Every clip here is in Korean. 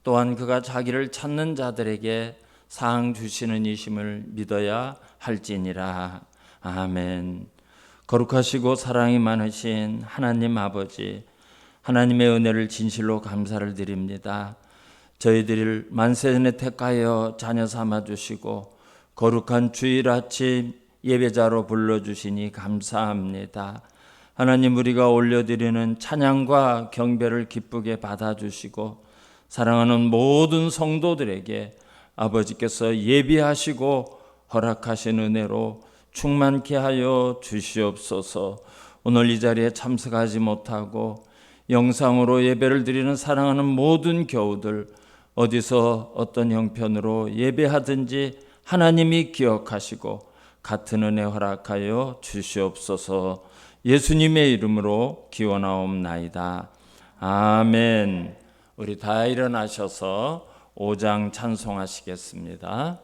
또한 그가 자기를 찾는 자들에게 상 주시는 이심을 믿어야 할지니라. 아멘. 거룩하시고 사랑이 많으신 하나님 아버지, 하나님의 은혜를 진실로 감사를 드립니다. 저희들을 만세전에 택하여 자녀 삼아 주시고 거룩한 주일 아침 예배자로 불러주시니 감사합니다. 하나님, 우리가 올려드리는 찬양과 경배를 기쁘게 받아주시고 사랑하는 모든 성도들에게 아버지께서 예비하시고 허락하신 은혜로 충만케 하여 주시옵소서. 오늘 이 자리에 참석하지 못하고 영상으로 예배를 드리는 사랑하는 모든 교우들, 어디서 어떤 형편으로 예배하든지 하나님이 기억하시고 같은 은혜 허락하여 주시옵소서. 예수님의 이름으로 기원하옵나이다. 아멘. 우리 다 일어나셔서 5장 찬송하시겠습니다.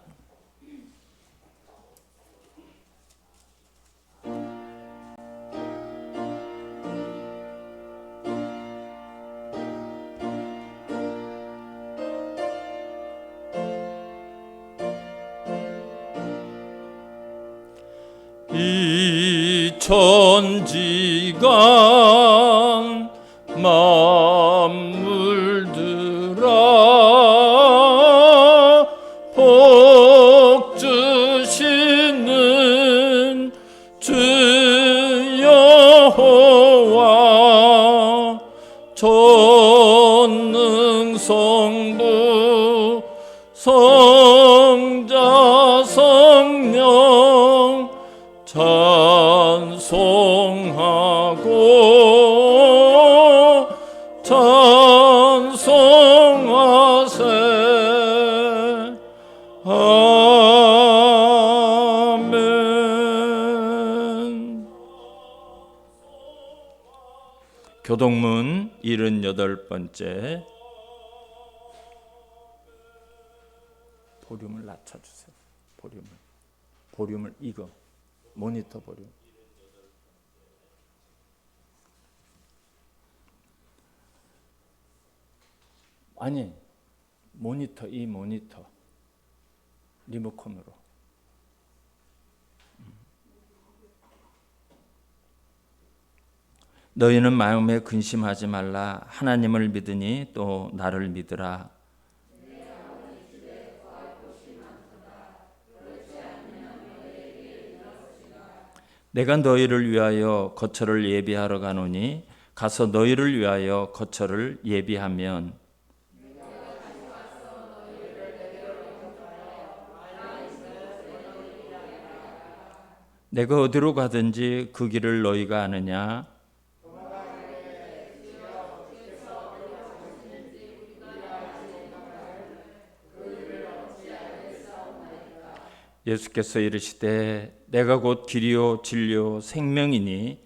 이 천지간 만물들아 복 주시는 주 여호와 전능성부 성자 성령 찬송하고 찬송하세. 아멘. 교동문 78번째. 볼륨을 낮춰주세요. 볼륨을 이거 모니터 볼륨. 아니, 모니터, 이 모니터 리모컨으로. 너희는 마음에 근심하지 말라. 하나님을 믿으니 또 나를 믿으라. 내가 너희를 위하여 거처를 예비하러 가노니 가서 너희를 위하여 거처를 예비하면 내가 어디로 가든지 그 길을 너희가 아느냐? 예수께서 이르시되 내가 곧 길이요 진리요 생명이니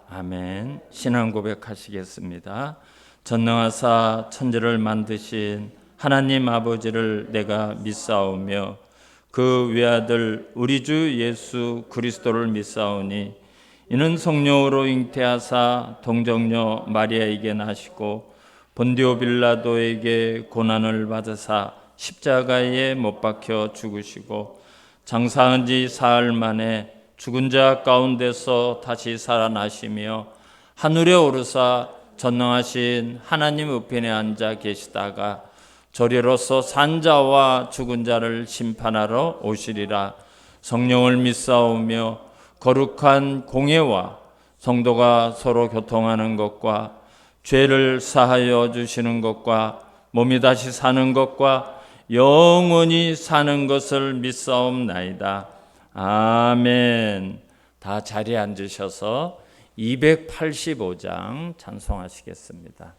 아멘. 신앙 고백하시겠습니다. 전능하사 천지를 만드신 하나님 아버지를 내가 믿사오며 그 외아들 우리 주 예수 그리스도를 믿사오니 이는 성령으로 잉태하사 동정녀 마리아에게 나시고 본디오 빌라도에게 고난을 받으사 십자가에 못 박혀 죽으시고 장사한 지 사흘 만에 죽은 자 가운데서 다시 살아나시며 하늘에 오르사 전능하신 하나님 우편에 앉아 계시다가 저리로서 산 자와 죽은 자를 심판하러 오시리라. 성령을 믿사오며 거룩한 공예와 성도가 서로 교통하는 것과 죄를 사하여 주시는 것과 몸이 다시 사는 것과 영원히 사는 것을 믿사옵나이다. 아멘. 다 자리에 앉으셔서 285장 찬송하시겠습니다.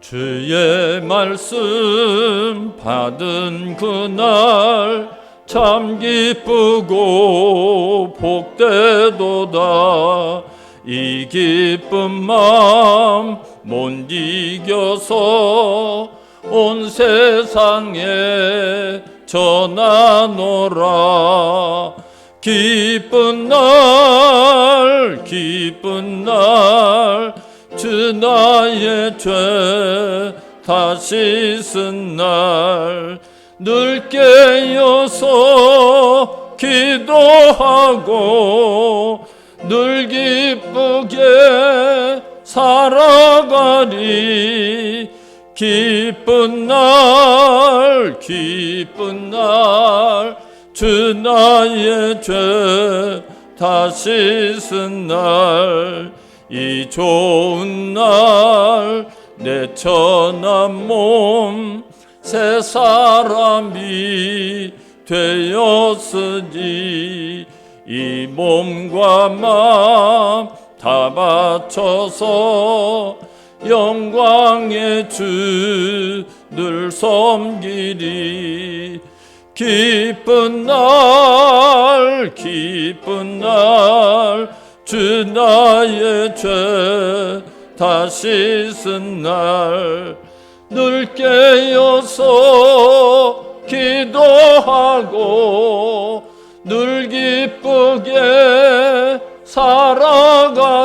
주의 말씀 받은 그날 참 기쁘고 복되도다. 이 기쁜 마음 못 이겨서 온 세상에 전하노라. 기쁜 날 기쁜 날 주 나의 죄 다 씻은 날 늘 깨어서 기도하고 늘 기쁘게 살아가리. 기쁜 날 기쁜 날 주 나의 죄 다 씻은 날 이 좋은 날 내 천한 몸 새 사람이 되었으니 이 몸과 마음 다 바쳐서 영광의 주를 섬기리. 기쁜 날 기쁜 날 주 나의 죄 다 씻은 날 늘 깨어서 기도하고 늘 기쁘게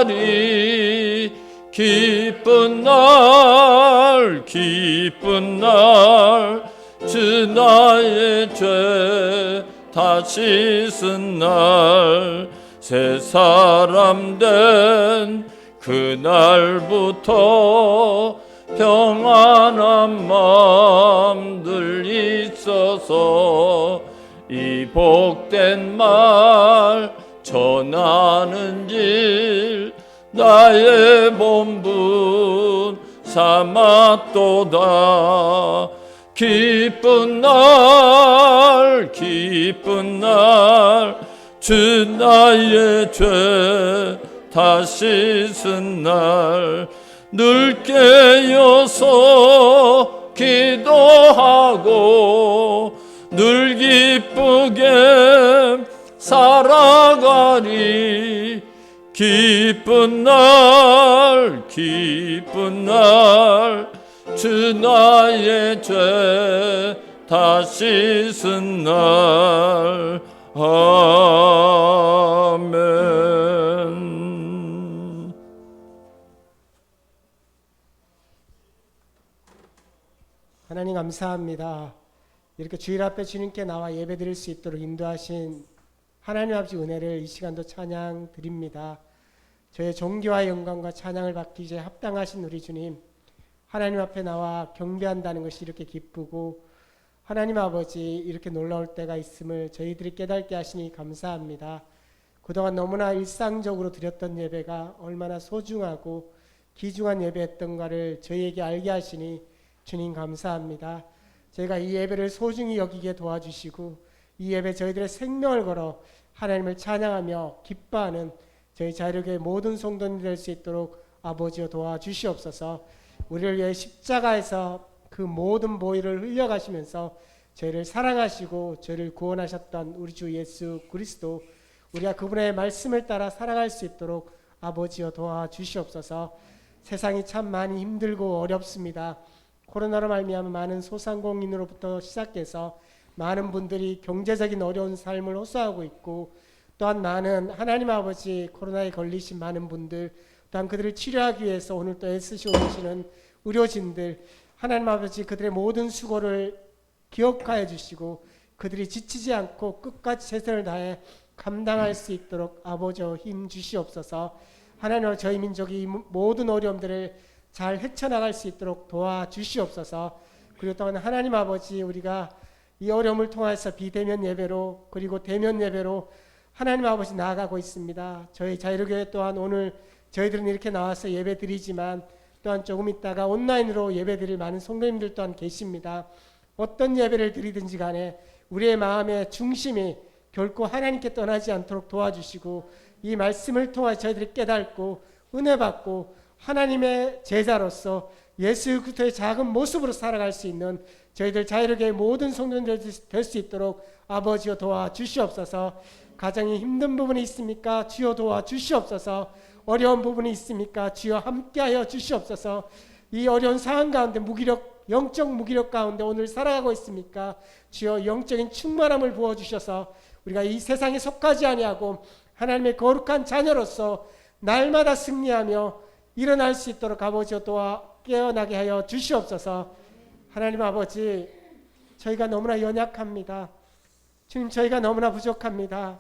살아가리. 기쁜 날 기쁜 날 주 나의 죄 다 씻은 날 새 사람 된 그날부터 평안한 마음들 있어서 이 복된 말 전하는 길 나의 본분 삼았도다. 기쁜 날 기쁜 날 주 나의 죄 다 씻은 날 늘 깨어서 기도하고 늘 기쁘게 살아가리. 기쁜 날 기쁜 날 주 나의 죄 다 씻은 날. 아멘. 하나님 감사합니다. 이렇게 주일 앞에 주님께 나와 예배드릴 수 있도록 인도하신 하나님 아버지 은혜를 이 시간도 찬양 드립니다. 저의 존귀와 영광과 찬양을 받기 이제 합당하신 우리 주님, 하나님 앞에 나와 경배한다는 것이 이렇게 기쁘고 하나님 아버지 이렇게 놀라울 때가 있음을 저희들이 깨닫게 하시니 감사합니다. 그동안 너무나 일상적으로 드렸던 예배가 얼마나 소중하고 귀중한 예배였던가를 저희에게 알게 하시니 주님 감사합니다. 저희가 이 예배를 소중히 여기게 도와주시고 이 예배 저희들의 생명을 걸어 하나님을 찬양하며 기뻐하는 저희 자유교회 모든 성도님이 될 수 있도록 아버지여 도와주시옵소서. 우리를 위해 십자가에서 그 모든 보혈을 흘려가시면서 저희를 사랑하시고 저희를 구원하셨던 우리 주 예수 그리스도, 우리가 그분의 말씀을 따라 살아갈 수 있도록 아버지여 도와주시옵소서. 세상이 참 많이 힘들고 어렵습니다. 코로나로 말미암아 많은 소상공인으로부터 시작해서 많은 분들이 경제적인 어려운 삶을 호소하고 있고, 또한 많은 하나님 아버지 코로나에 걸리신 많은 분들, 또한 그들을 치료하기 위해서 오늘 또 애쓰시고 계시는 의료진들, 하나님 아버지 그들의 모든 수고를 기억하여 주시고 그들이 지치지 않고 끝까지 최선을 다해 감당할 수 있도록 아버지여 힘 주시옵소서. 하나님 저희 민족이 모든 어려움들을 잘 헤쳐나갈 수 있도록 도와주시옵소서. 그리고 또한 하나님 아버지 우리가 이 어려움을 통해서 비대면 예배로 그리고 대면 예배로 하나님 아버지 나아가고 있습니다. 저희 자유교회 또한 오늘 저희들은 이렇게 나와서 예배 드리지만 또한 조금 있다가 온라인으로 예배 드릴 많은 성도님들 또한 계십니다. 어떤 예배를 드리든지 간에 우리의 마음의 중심이 결코 하나님께 떠나지 않도록 도와주시고 이 말씀을 통해 저희들이 깨닫고 은혜 받고 하나님의 제자로서 예수 그리스도의 작은 모습으로 살아갈 수 있는 저희들 자유교회 모든 성도님들 될 수 있도록 아버지여 도와주시옵소서. 가정이 힘든 부분이 있습니까? 주여 도와주시옵소서. 어려운 부분이 있습니까? 주여 함께하여 주시옵소서. 이 어려운 상황 가운데 무기력 영적 무기력 가운데 오늘 살아가고 있습니까? 주여 영적인 충만함을 부어주셔서 우리가 이 세상에 속하지 아니하고 하나님의 거룩한 자녀로서 날마다 승리하며 일어날 수 있도록 아버지여 도와 깨어나게 하여 주시옵소서. 하나님 아버지, 저희가 너무나 연약합니다. 주님, 저희가 너무나 부족합니다.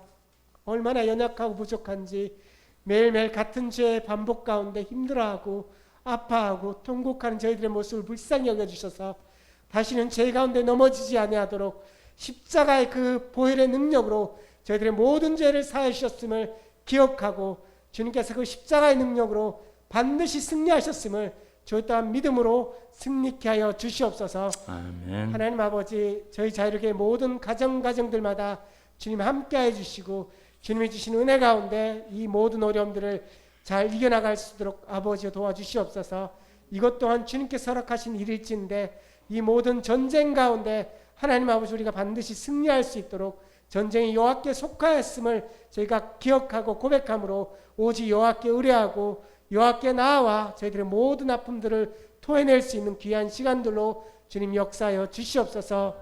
얼마나 연약하고 부족한지 매일매일 같은 죄의 반복 가운데 힘들어하고 아파하고 통곡하는 저희들의 모습을 불쌍히 여겨주셔서 다시는 죄 가운데 넘어지지 아니하도록 십자가의 그 보혈의 능력으로 저희들의 모든 죄를 사해 주셨음을 기억하고 주님께서 그 십자가의 능력으로 반드시 승리하셨음을 저희 또한 믿음으로 승리케 하여 주시옵소서. 아멘. 하나님 아버지, 저희 자유롭게 모든 가정들마다 주님 함께해 주시고 주님이 주신 은혜 가운데 이 모든 어려움들을 잘 이겨나갈 수 있도록 아버지 도와주시옵소서. 이것 또한 주님께서 허락하신 일일지인데 이 모든 전쟁 가운데 하나님 아버지 우리가 반드시 승리할 수 있도록 전쟁이 여호와께 속하였음을 저희가 기억하고 고백함으로 오직 여호와께 의뢰하고 여호와께 나아와 저희들의 모든 아픔들을 토해낼 수 있는 귀한 시간들로 주님 역사하여 주시옵소서.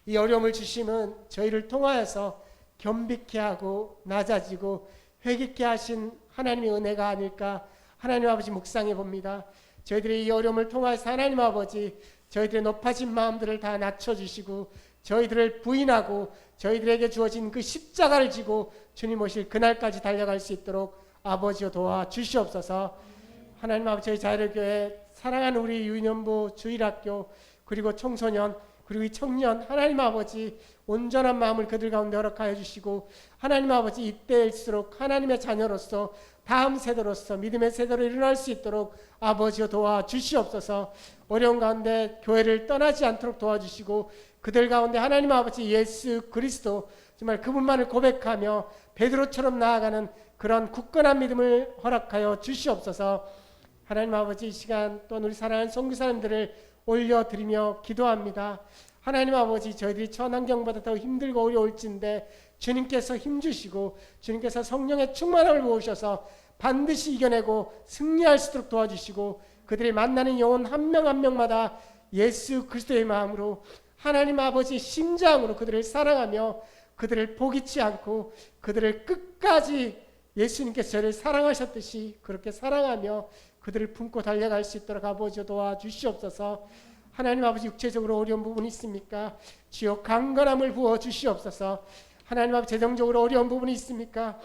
이 어려움을 주시면 저희를 통하여서 겸비케 하고 낮아지고 회개케 하신 하나님의 은혜가 아닐까 하나님 아버지 묵상해 봅니다. 저희들이 이 어려움을 통하여서 하나님 아버지 저희들의 높아진 마음들을 다 낮춰주시고 저희들을 부인하고 저희들에게 주어진 그 십자가를 지고 주님 오실 그날까지 달려갈 수 있도록 아버지여 도와주시옵소서. 하나님 아버지 저희 자유교회 사랑하는 우리 유년부 주일학교 그리고 청소년 그리고 이 청년 하나님 아버지 온전한 마음을 그들 가운데 허락하여 주시고 하나님 아버지 이때일수록 하나님의 자녀로서 다음 세대로서 믿음의 세대로 일어날 수 있도록 아버지여 도와주시옵소서. 어려운 가운데 교회를 떠나지 않도록 도와주시고 그들 가운데 하나님 아버지 예수 그리스도 정말 그분만을 고백하며 베드로처럼 나아가는 그런 굳건한 믿음을 허락하여 주시옵소서. 하나님 아버지 이 시간 또한 우리 사랑하는 선교사님들을 올려드리며 기도합니다. 하나님 아버지 저희들이 천환경보다 더 힘들고 어려울진데 주님께서 힘주시고 주님께서 성령의 충만함을 부으셔서 반드시 이겨내고 승리할 수 있도록 도와주시고 그들이 만나는 영혼 한 명 한 명마다 예수 그리스도의 마음으로 하나님 아버지 심장으로 그들을 사랑하며 그들을 포기치 않고 그들을 끝까지 예수님께서 저를 사랑하셨듯이 그렇게 사랑하며 그들을 품고 달려갈 수 있도록 아버지 도와주시옵소서. 하나님 아버지 육체적으로 어려운 부분이 있습니까? 주여 강건함을 부어 주시옵소서. 하나님 아버지 재정적으로 어려운 부분이 있습니까?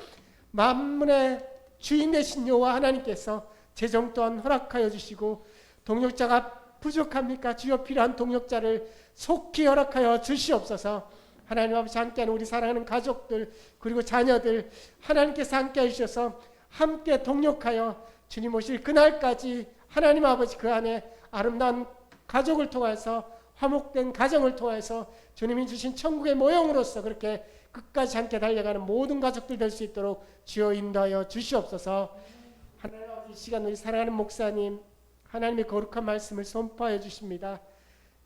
만문의 주인 되신 여호와 하나님께서 재정 또한 허락하여 주시고 동력자가 부족합니까? 주여 필요한 동력자를 속히 허락하여 주시옵소서. 하나님 아버지 함께하는 우리 사랑하는 가족들 그리고 자녀들 하나님께서 함께해 주셔서 함께 동력하여 주님 오실 그날까지 하나님 아버지 그 안에 아름다운 가족을 통해서 화목된 가정을 통해서 주님이 주신 천국의 모형으로서 그렇게 끝까지 함께 달려가는 모든 가족들 될 수 있도록 주여 인도하여 주시옵소서. 하나님 아버지 이 시간 우리 사랑하는 목사님 하나님의 거룩한 말씀을 선포하여 주십니다.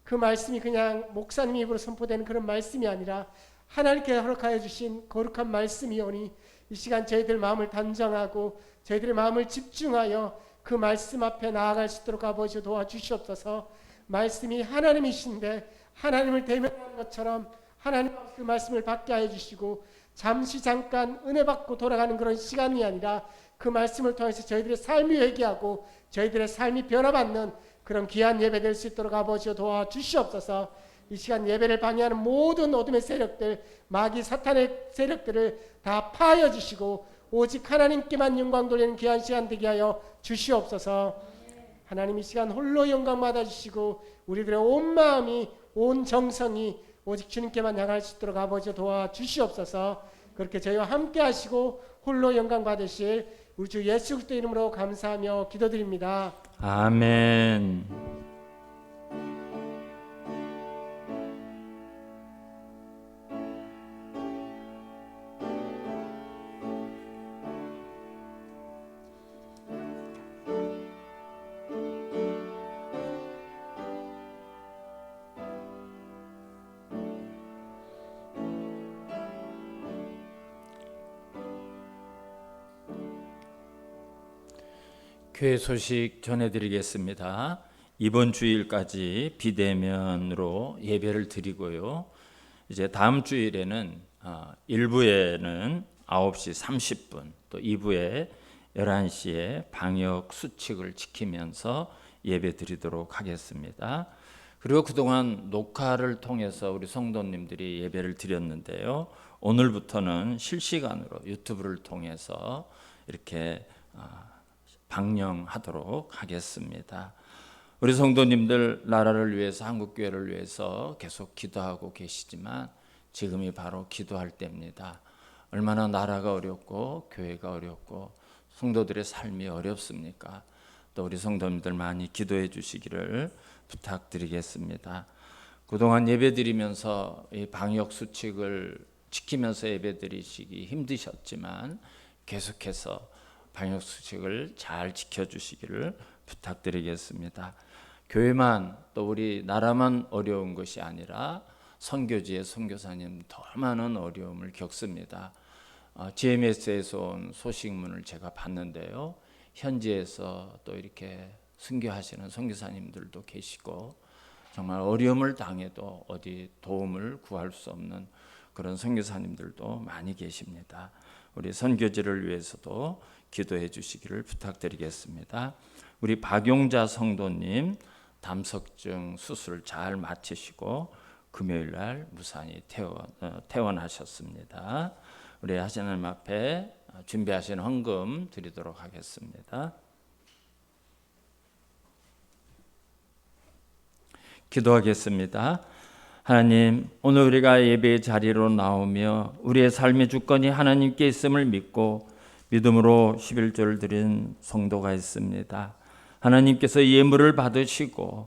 그 말씀이 그냥 목사님 입으로 선포되는 그런 말씀이 아니라 하나님께 허락하여 주신 거룩한 말씀이오니 이 시간 저희들 마음을 단정하고 저희들의 마음을 집중하여 그 말씀 앞에 나아갈 수 있도록 아버지 도와주시옵소서. 말씀이 하나님이신데 하나님을 대면하는 것처럼 하나님 그 말씀을 받게 하여 주시고 잠시 잠깐 은혜 받고 돌아가는 그런 시간이 아니라 그 말씀을 통해서 저희들의 삶이 회개하고 저희들의 삶이 변화받는 그런 귀한 예배 될 수 있도록 아버지 도와주시옵소서. 이 시간 예배를 방해하는 모든 어둠의 세력들 마귀 사탄의 세력들을 다 파하여 주시고 오직 하나님께만 영광 돌리는 귀한 시간 되게 하여 주시옵소서. 하나님 이 시간 홀로 영광 받아주시고 우리들의 온 마음이 온 정성이 오직 주님께만 향할 수 있도록 아버지 도와주시옵소서. 그렇게 저희와 함께 하시고 홀로 영광 받으실 우리 주 예수 그리스도 이름으로 감사하며 기도드립니다. 아멘. 교회 소식 전해드리겠습니다. 이번 주일까지 비대면으로 예배를 드리고요. 이제 다음 주일에는 1부에는 9시 30분, 또 2부에 11시에 방역 수칙을 지키면서 예배 드리도록 하겠습니다. 그리고 그동안 녹화를 통해서 우리 성도님들이 예배를 드렸는데요. 오늘부터는 실시간으로 유튜브를 통해서 이렇게 방영하도록 하겠습니다. 우리 성도님들 나라를 위해서, 한국교회를 위해서 계속 기도하고 계시지만 지금이 바로 기도할 때입니다. 얼마나 나라가 어렵고 교회가 어렵고 성도들의 삶이 어렵습니까? 또 우리 성도님들 많이 기도해 주시기를 부탁드리겠습니다. 그동안 예배드리면서 이 방역 수칙을 지키면서 예배드리시기 힘드셨지만 계속해서 방역 수칙을 잘 지켜주시기를 부탁드리겠습니다. 교회만 또 우리 나라만 어려운 것이 아니라 선교지의 선교사님 더 많은 어려움을 겪습니다. GMS에서 온 소식문을 제가 봤는데요. 현지에서 또 이렇게 선교하시는 선교사님들도 계시고 정말 어려움을 당해도 어디 도움을 구할 수 없는 그런 선교사님들도 많이 계십니다. 우리 선교지를 위해서도 기도해 주시기를 부탁드리겠습니다. 우리 박용자 성도님 담석증 수술 잘 마치시고 금요일 날 무사히 퇴원하셨습니다. 우리 하나님 앞에 준비하신 헌금 드리도록 하겠습니다. 기도하겠습니다. 하나님, 오늘 우리가 예배의 자리로 나오며 우리의 삶의 주권이 하나님께 있음을 믿고 믿음으로 11조를 드린 성도가 있습니다. 하나님께서 예물을 받으시고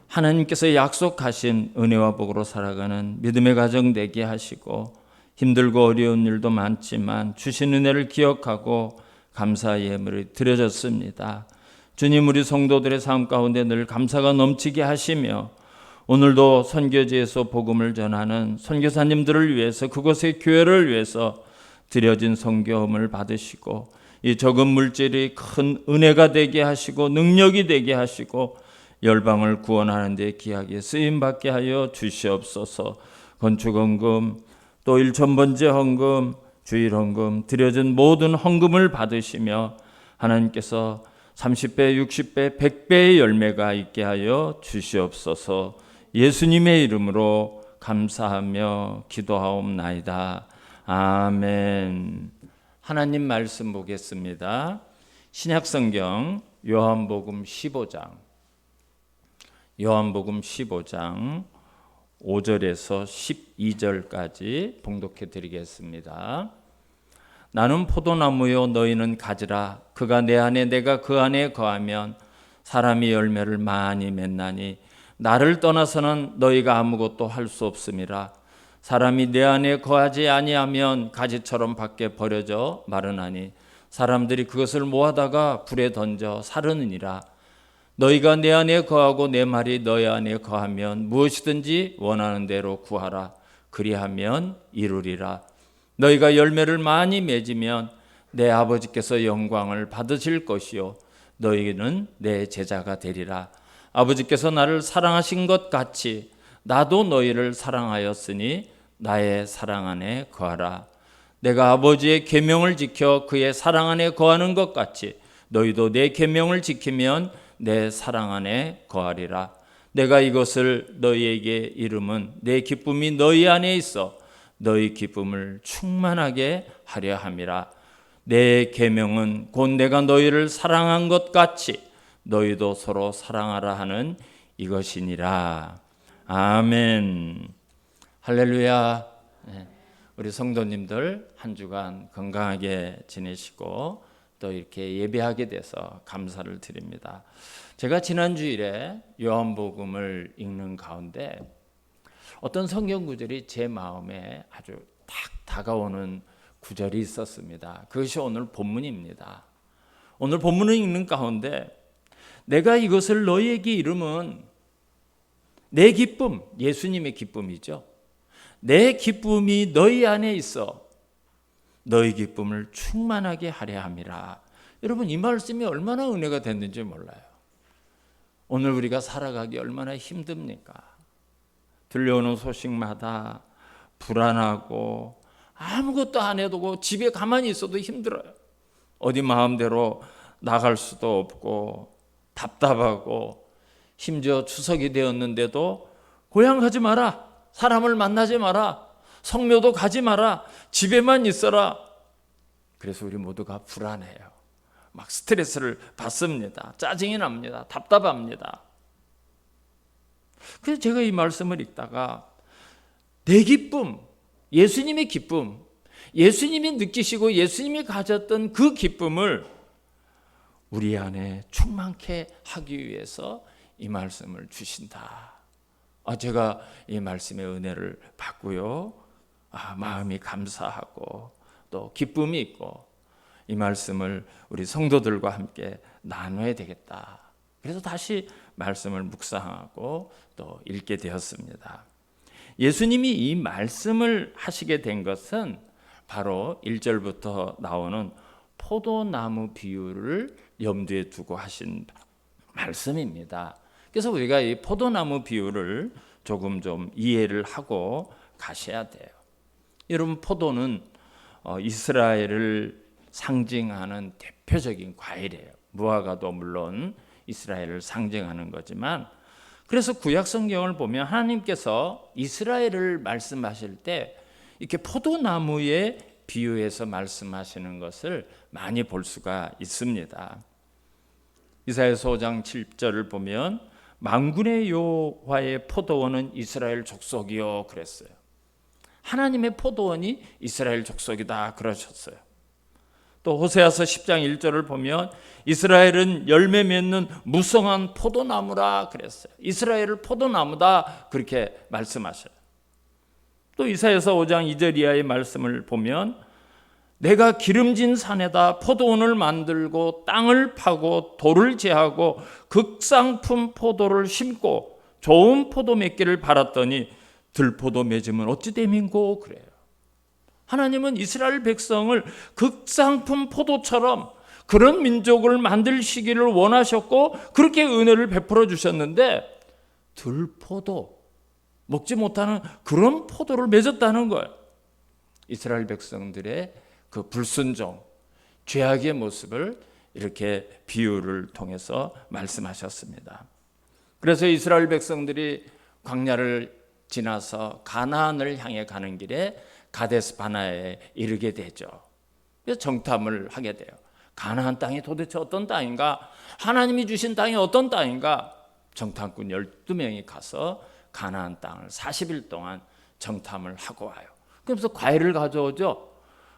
하나님께서 약속하신 은혜와 복으로 살아가는 믿음의 가정 되게 하시고 힘들고 어려운 일도 많지만 주신 은혜를 기억하고 감사의 예물이 드려졌습니다. 주님, 우리 성도들의 삶 가운데 늘 감사가 넘치게 하시며 오늘도 선교지에서 복음을 전하는 선교사님들을 위해서 그곳의 교회를 위해서 드려진 선교험을 받으시고 이 적은 물질이 큰 은혜가 되게 하시고 능력이 되게 하시고 열방을 구원하는 데 귀하게 쓰임받게 하여 주시옵소서. 건축헌금 또 일천번째 헌금 주일헌금 드려진 모든 헌금을 받으시며 하나님께서 30배 60배 100배의 열매가 있게 하여 주시옵소서. 예수님의 이름으로 감사하며 기도하옵나이다. 아멘. 하나님 말씀 보겠습니다. 신약성경 요한복음 15장 5절에서 12절까지 봉독해 드리겠습니다. 나는 포도나무요 너희는 가지라. 그가 내 안에 내가 그 안에 거하면 사람이 열매를 많이 맺나니 나를 떠나서는 너희가 아무것도 할 수 없음이라. 사람이 내 안에 거하지 아니하면 가지처럼 밖에 버려져 마르나니 사람들이 그것을 모아다가 불에 던져 사르느니라. 너희가 내 안에 거하고 내 말이 너희 안에 거하면 무엇이든지 원하는 대로 구하라. 그리하면 이루리라. 너희가 열매를 많이 맺으면 내 아버지께서 영광을 받으실 것이요 너희는 내 제자가 되리라. 아버지께서 나를 사랑하신 것 같이 나도 너희를 사랑하였으니 나의 사랑 안에 거하라. 내가 아버지의 계명을 지켜 그의 사랑 안에 거하는 것 같이 너희도 내 계명을 지키면 내 사랑 안에 거하리라. 내가 이것을 너희에게 이름은 내 기쁨이 너희 안에 있어 너희 기쁨을 충만하게 하려 함이라. 내 계명은 곧 내가 너희를 사랑한 것 같이 너희도 서로 사랑하라 하는 이것이니라. 아멘. 할렐루야. 우리 성도님들 한 주간 건강하게 지내시고 또 이렇게 예배하게 돼서 감사를 드립니다. 제가 지난 주일에 요한복음을 읽는 가운데 어떤 성경 구절이 제 마음에 아주 딱 다가오는 구절이 있었습니다. 그것이 오늘 본문입니다. 오늘 본문을 읽는 가운데 내가 이것을 너희에게 이름은 내 기쁨, 예수님의 기쁨이죠. 내 기쁨이 너희 안에 있어 너희 기쁨을 충만하게 하려 함이라. 여러분, 이 말씀이 얼마나 은혜가 됐는지 몰라요. 오늘 우리가 살아가기 얼마나 힘듭니까? 들려오는 소식마다 불안하고 아무것도 안 해도 집에 가만히 있어도 힘들어요. 어디 마음대로 나갈 수도 없고 답답하고, 심지어 추석이 되었는데도 고향 가지 마라, 사람을 만나지 마라, 성묘도 가지 마라, 집에만 있어라. 그래서 우리 모두가 불안해요. 막 스트레스를 받습니다. 짜증이 납니다. 답답합니다. 그래서 제가 이 말씀을 읽다가 내 기쁨, 예수님의 기쁨, 예수님이 느끼시고 예수님이 가졌던 그 기쁨을 우리 안에 충만케 하기 위해서 이 말씀을 주신다. 제가 이 말씀의 은혜를 받고요, 마음이 감사하고 또 기쁨이 있고, 이 말씀을 우리 성도들과 함께 나눠야 되겠다. 그래서 다시 말씀을 묵상하고 또 읽게 되었습니다. 예수님이 이 말씀을 하시게 된 것은 바로 1절부터 나오는 포도나무 비유를 염두에 두고 하신 말씀입니다. 그래서 우리가 이 포도나무 비유를 조금 좀 이해를 하고 가셔야 돼요. 여러분, 포도는 이스라엘을 상징하는 대표적인 과일이에요. 무화과도 물론 이스라엘을 상징하는 거지만, 그래서 구약 성경을 보면 하나님께서 이스라엘을 말씀하실 때 이렇게 포도나무에 비유해서 말씀하시는 것을 많이 볼 수가 있습니다. 이사야서 5장 7절을 보면 만군의 여호와의 포도원은 이스라엘 족속이요 그랬어요. 하나님의 포도원이 이스라엘 족속이다 그러셨어요. 또 호세아서 10장 1절을 보면 이스라엘은 열매 맺는 무성한 포도나무라 그랬어요. 이스라엘을 포도나무다 그렇게 말씀하셔요. 또 이사야서 5장 2절 이하의 말씀을 보면 내가 기름진 산에다 포도원을 만들고 땅을 파고 돌을 제하고 극상품 포도를 심고 좋은 포도 맺기를 바랐더니 들포도 맺으면 어찌 됨인고 그래요. 하나님은 이스라엘 백성을 극상품 포도처럼 그런 민족을 만들시기를 원하셨고 그렇게 은혜를 베풀어 주셨는데 들포도, 먹지 못하는 그런 포도를 맺었다는 거예요. 이스라엘 백성들의 그 불순종, 죄악의 모습을 이렇게 비유를 통해서 말씀하셨습니다. 그래서 이스라엘 백성들이 광야를 지나서 가나안을 향해 가는 길에 가데스 바나에 이르게 되죠. 그래서 정탐을 하게 돼요. 가나안 땅이 도대체 어떤 땅인가? 하나님이 주신 땅이 어떤 땅인가? 정탐꾼 12명이 가서 가나안 땅을 40일 동안 정탐을 하고 와요. 그러면서 과일을 가져오죠.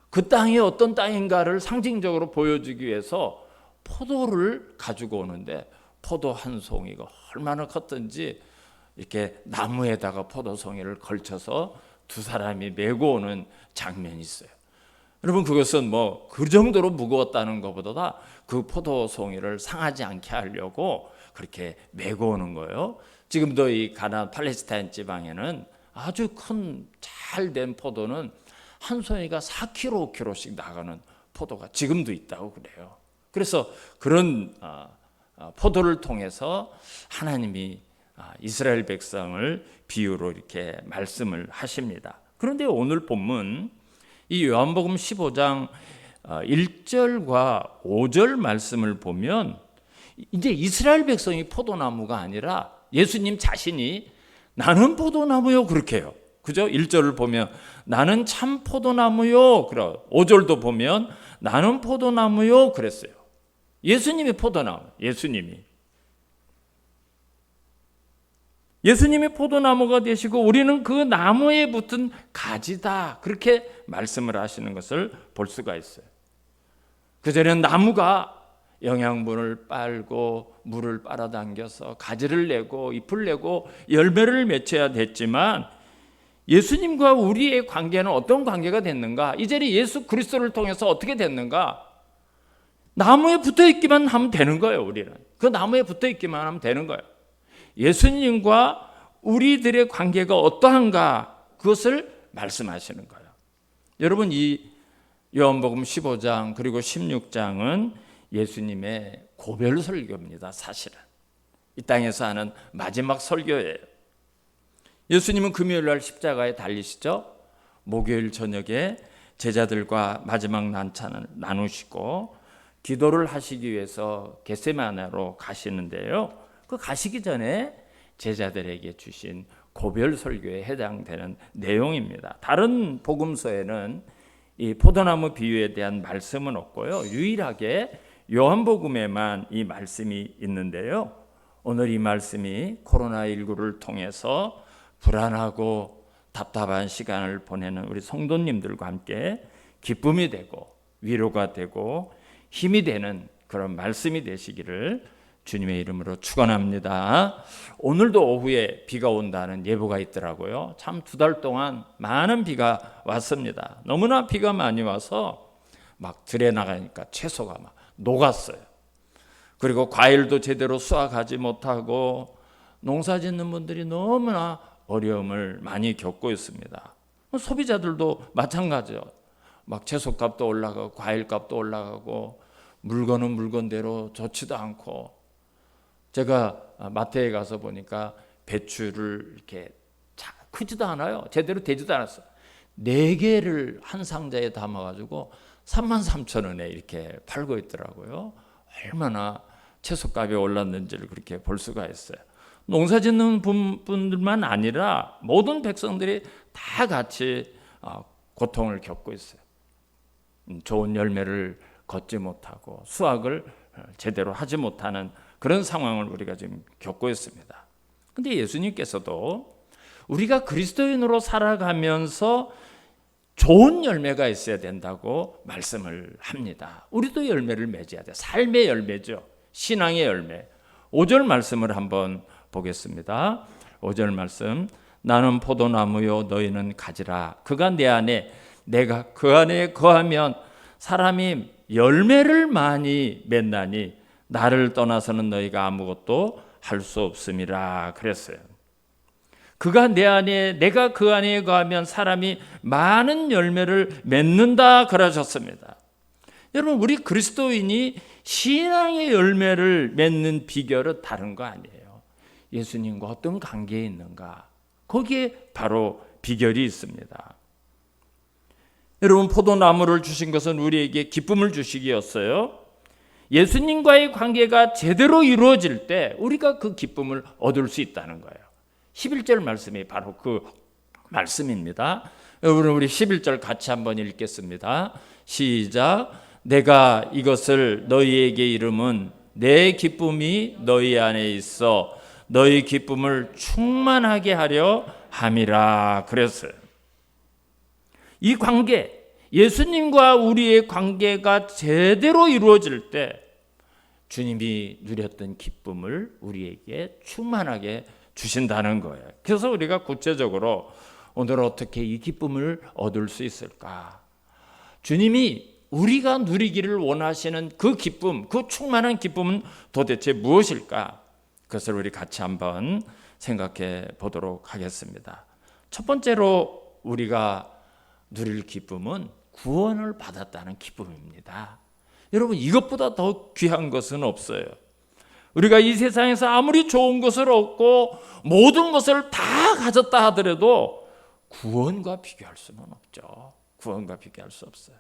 그 땅이 어떤 땅인가를 상징적으로 보여주기 위해서 포도를 가지고 오는데 포도 한 송이가 얼마나 컸던지 이렇게 나무에다가 포도송이를 걸쳐서 두 사람이 메고 오는 장면이 있어요. 여러분, 그것은 뭐 그 정도로 무거웠다는 것보다 그 포도송이를 상하지 않게 하려고 그렇게 메고 오는 거예요. 지금도 이 가나안 팔레스타인 지방에는 아주 큰 잘 된 포도는 한 송이가 4kg, 5kg씩 나가는 포도가 지금도 있다고 그래요. 그래서 그런 포도를 통해서 하나님이 이스라엘 백성을 비유로 이렇게 말씀을 하십니다. 그런데 오늘 본문 이 요한복음 15장 1절과 5절 말씀을 보면 이제 이스라엘 백성이 포도나무가 아니라 예수님 자신이 나는 포도나무요 그렇게 해요. 그죠? 1절을 보면 나는 참 포도나무요. 5절도 보면 나는 포도나무요 그랬어요. 예수님이 포도나무, 예수님이 포도나무가 되시고 우리는 그 나무에 붙은 가지다. 그렇게 말씀을 하시는 것을 볼 수가 있어요. 그전에는 나무가 영양분을 빨고 물을 빨아당겨서 가지를 내고 잎을 내고 열매를 맺혀야 됐지만 예수님과 우리의 관계는 어떤 관계가 됐는가? 이제 예수 그리스도를 통해서 어떻게 됐는가? 나무에 붙어 있기만 하면 되는 거예요. 우리는 그 나무에 붙어 있기만 하면 되는 거예요. 예수님과 우리들의 관계가 어떠한가? 그것을 말씀하시는 거예요. 여러분, 이 요한복음 15장 그리고 16장은 예수님의 고별 설교입니다. 사실은 이 땅에서 하는 마지막 설교예요. 예수님은 금요일 날 십자가에 달리시죠. 목요일 저녁에 제자들과 마지막 난찬을 나누시고 기도를 하시기 위해서 겟세마네로 가시는데요. 그 가시기 전에 제자들에게 주신 고별 설교에 해당되는 내용입니다. 다른 복음서에는 이 포도나무 비유에 대한 말씀은 없고요. 유일하게 요한복음에만 이 말씀이 있는데요. 오늘 이 말씀이 코로나19를 통해서 불안하고 답답한 시간을 보내는 우리 성도님들과 함께 기쁨이 되고 위로가 되고 힘이 되는 그런 말씀이 되시기를 주님의 이름으로 축원합니다. 오늘도 오후에 비가 온다는 예보가 있더라고요. 참 2달 동안 많은 비가 왔습니다. 너무나 비가 많이 와서 막 들에 나가니까 채소가 막 녹았어요. 그리고 과일도 제대로 수확하지 못하고 농사 짓는 분들이 너무나 어려움을 많이 겪고 있습니다. 소비자들도 마찬가지죠. 막 채소값도 올라가고 과일값도 올라가고 물건은 물건대로 좋지도 않고, 제가 마트에 가서 보니까 배추를 이렇게 크지도 않아요. 제대로 되지도 않았어요. 4개를 한 상자에 담아가지고 33,000원에 이렇게 팔고 있더라고요. 얼마나 채소값이 올랐는지를 그렇게 볼 수가 있어요. 농사 짓는 분들만 아니라 모든 백성들이 다 같이 고통을 겪고 있어요. 좋은 열매를 걷지 못하고 수확을 제대로 하지 못하는 그런 상황을 우리가 지금 겪고 있습니다. 근데 예수님께서도 우리가 그리스도인으로 살아가면서 좋은 열매가 있어야 된다고 말씀을 합니다. 우리도 열매를 맺어야 돼. 삶의 열매죠. 신앙의 열매. 5절 말씀을 한번 보겠습니다. 5절 말씀. 나는 포도나무요 너희는 가지라. 그가 내 안에 내가 그 안에 거하면 사람이 열매를 많이 맺나니 나를 떠나서는 너희가 아무것도 할 수 없음이라 그랬어요. 그가 내 안에 내가 그 안에 거하면 사람이 많은 열매를 맺는다 그러셨습니다. 여러분, 우리 그리스도인이 신앙의 열매를 맺는 비결은 다른 거 아니에요. 예수님과 어떤 관계에 있는가, 거기에 바로 비결이 있습니다. 여러분, 포도나무를 주신 것은 우리에게 기쁨을 주시기였어요. 예수님과의 관계가 제대로 이루어질 때 우리가 그 기쁨을 얻을 수 있다는 거예요. 11절 말씀이 바로 그 말씀입니다. 여러분, 우리 11절 같이 한번 읽겠습니다. 시작. 내가 이것을 너희에게 이름은 내 기쁨이 너희 안에 있어 너희 기쁨을 충만하게 하려 함이라 그랬어요. 이 관계, 예수님과 우리의 관계가 제대로 이루어질 때 주님이 누렸던 기쁨을 우리에게 충만하게 주신다는 거예요. 그래서 우리가 구체적으로 오늘 어떻게 이 기쁨을 얻을 수 있을까? 주님이 우리가 누리기를 원하시는 그 기쁨, 그 충만한 기쁨은 도대체 무엇일까? 그것을 우리 같이 한번 생각해 보도록 하겠습니다. 첫 번째로 우리가 누릴 기쁨은 구원을 받았다는 기쁨입니다. 여러분, 이것보다 더 귀한 것은 없어요. 우리가 이 세상에서 아무리 좋은 것을 얻고 모든 것을 다 가졌다 하더라도 구원과 비교할 수는 없죠. 구원과 비교할 수 없어요.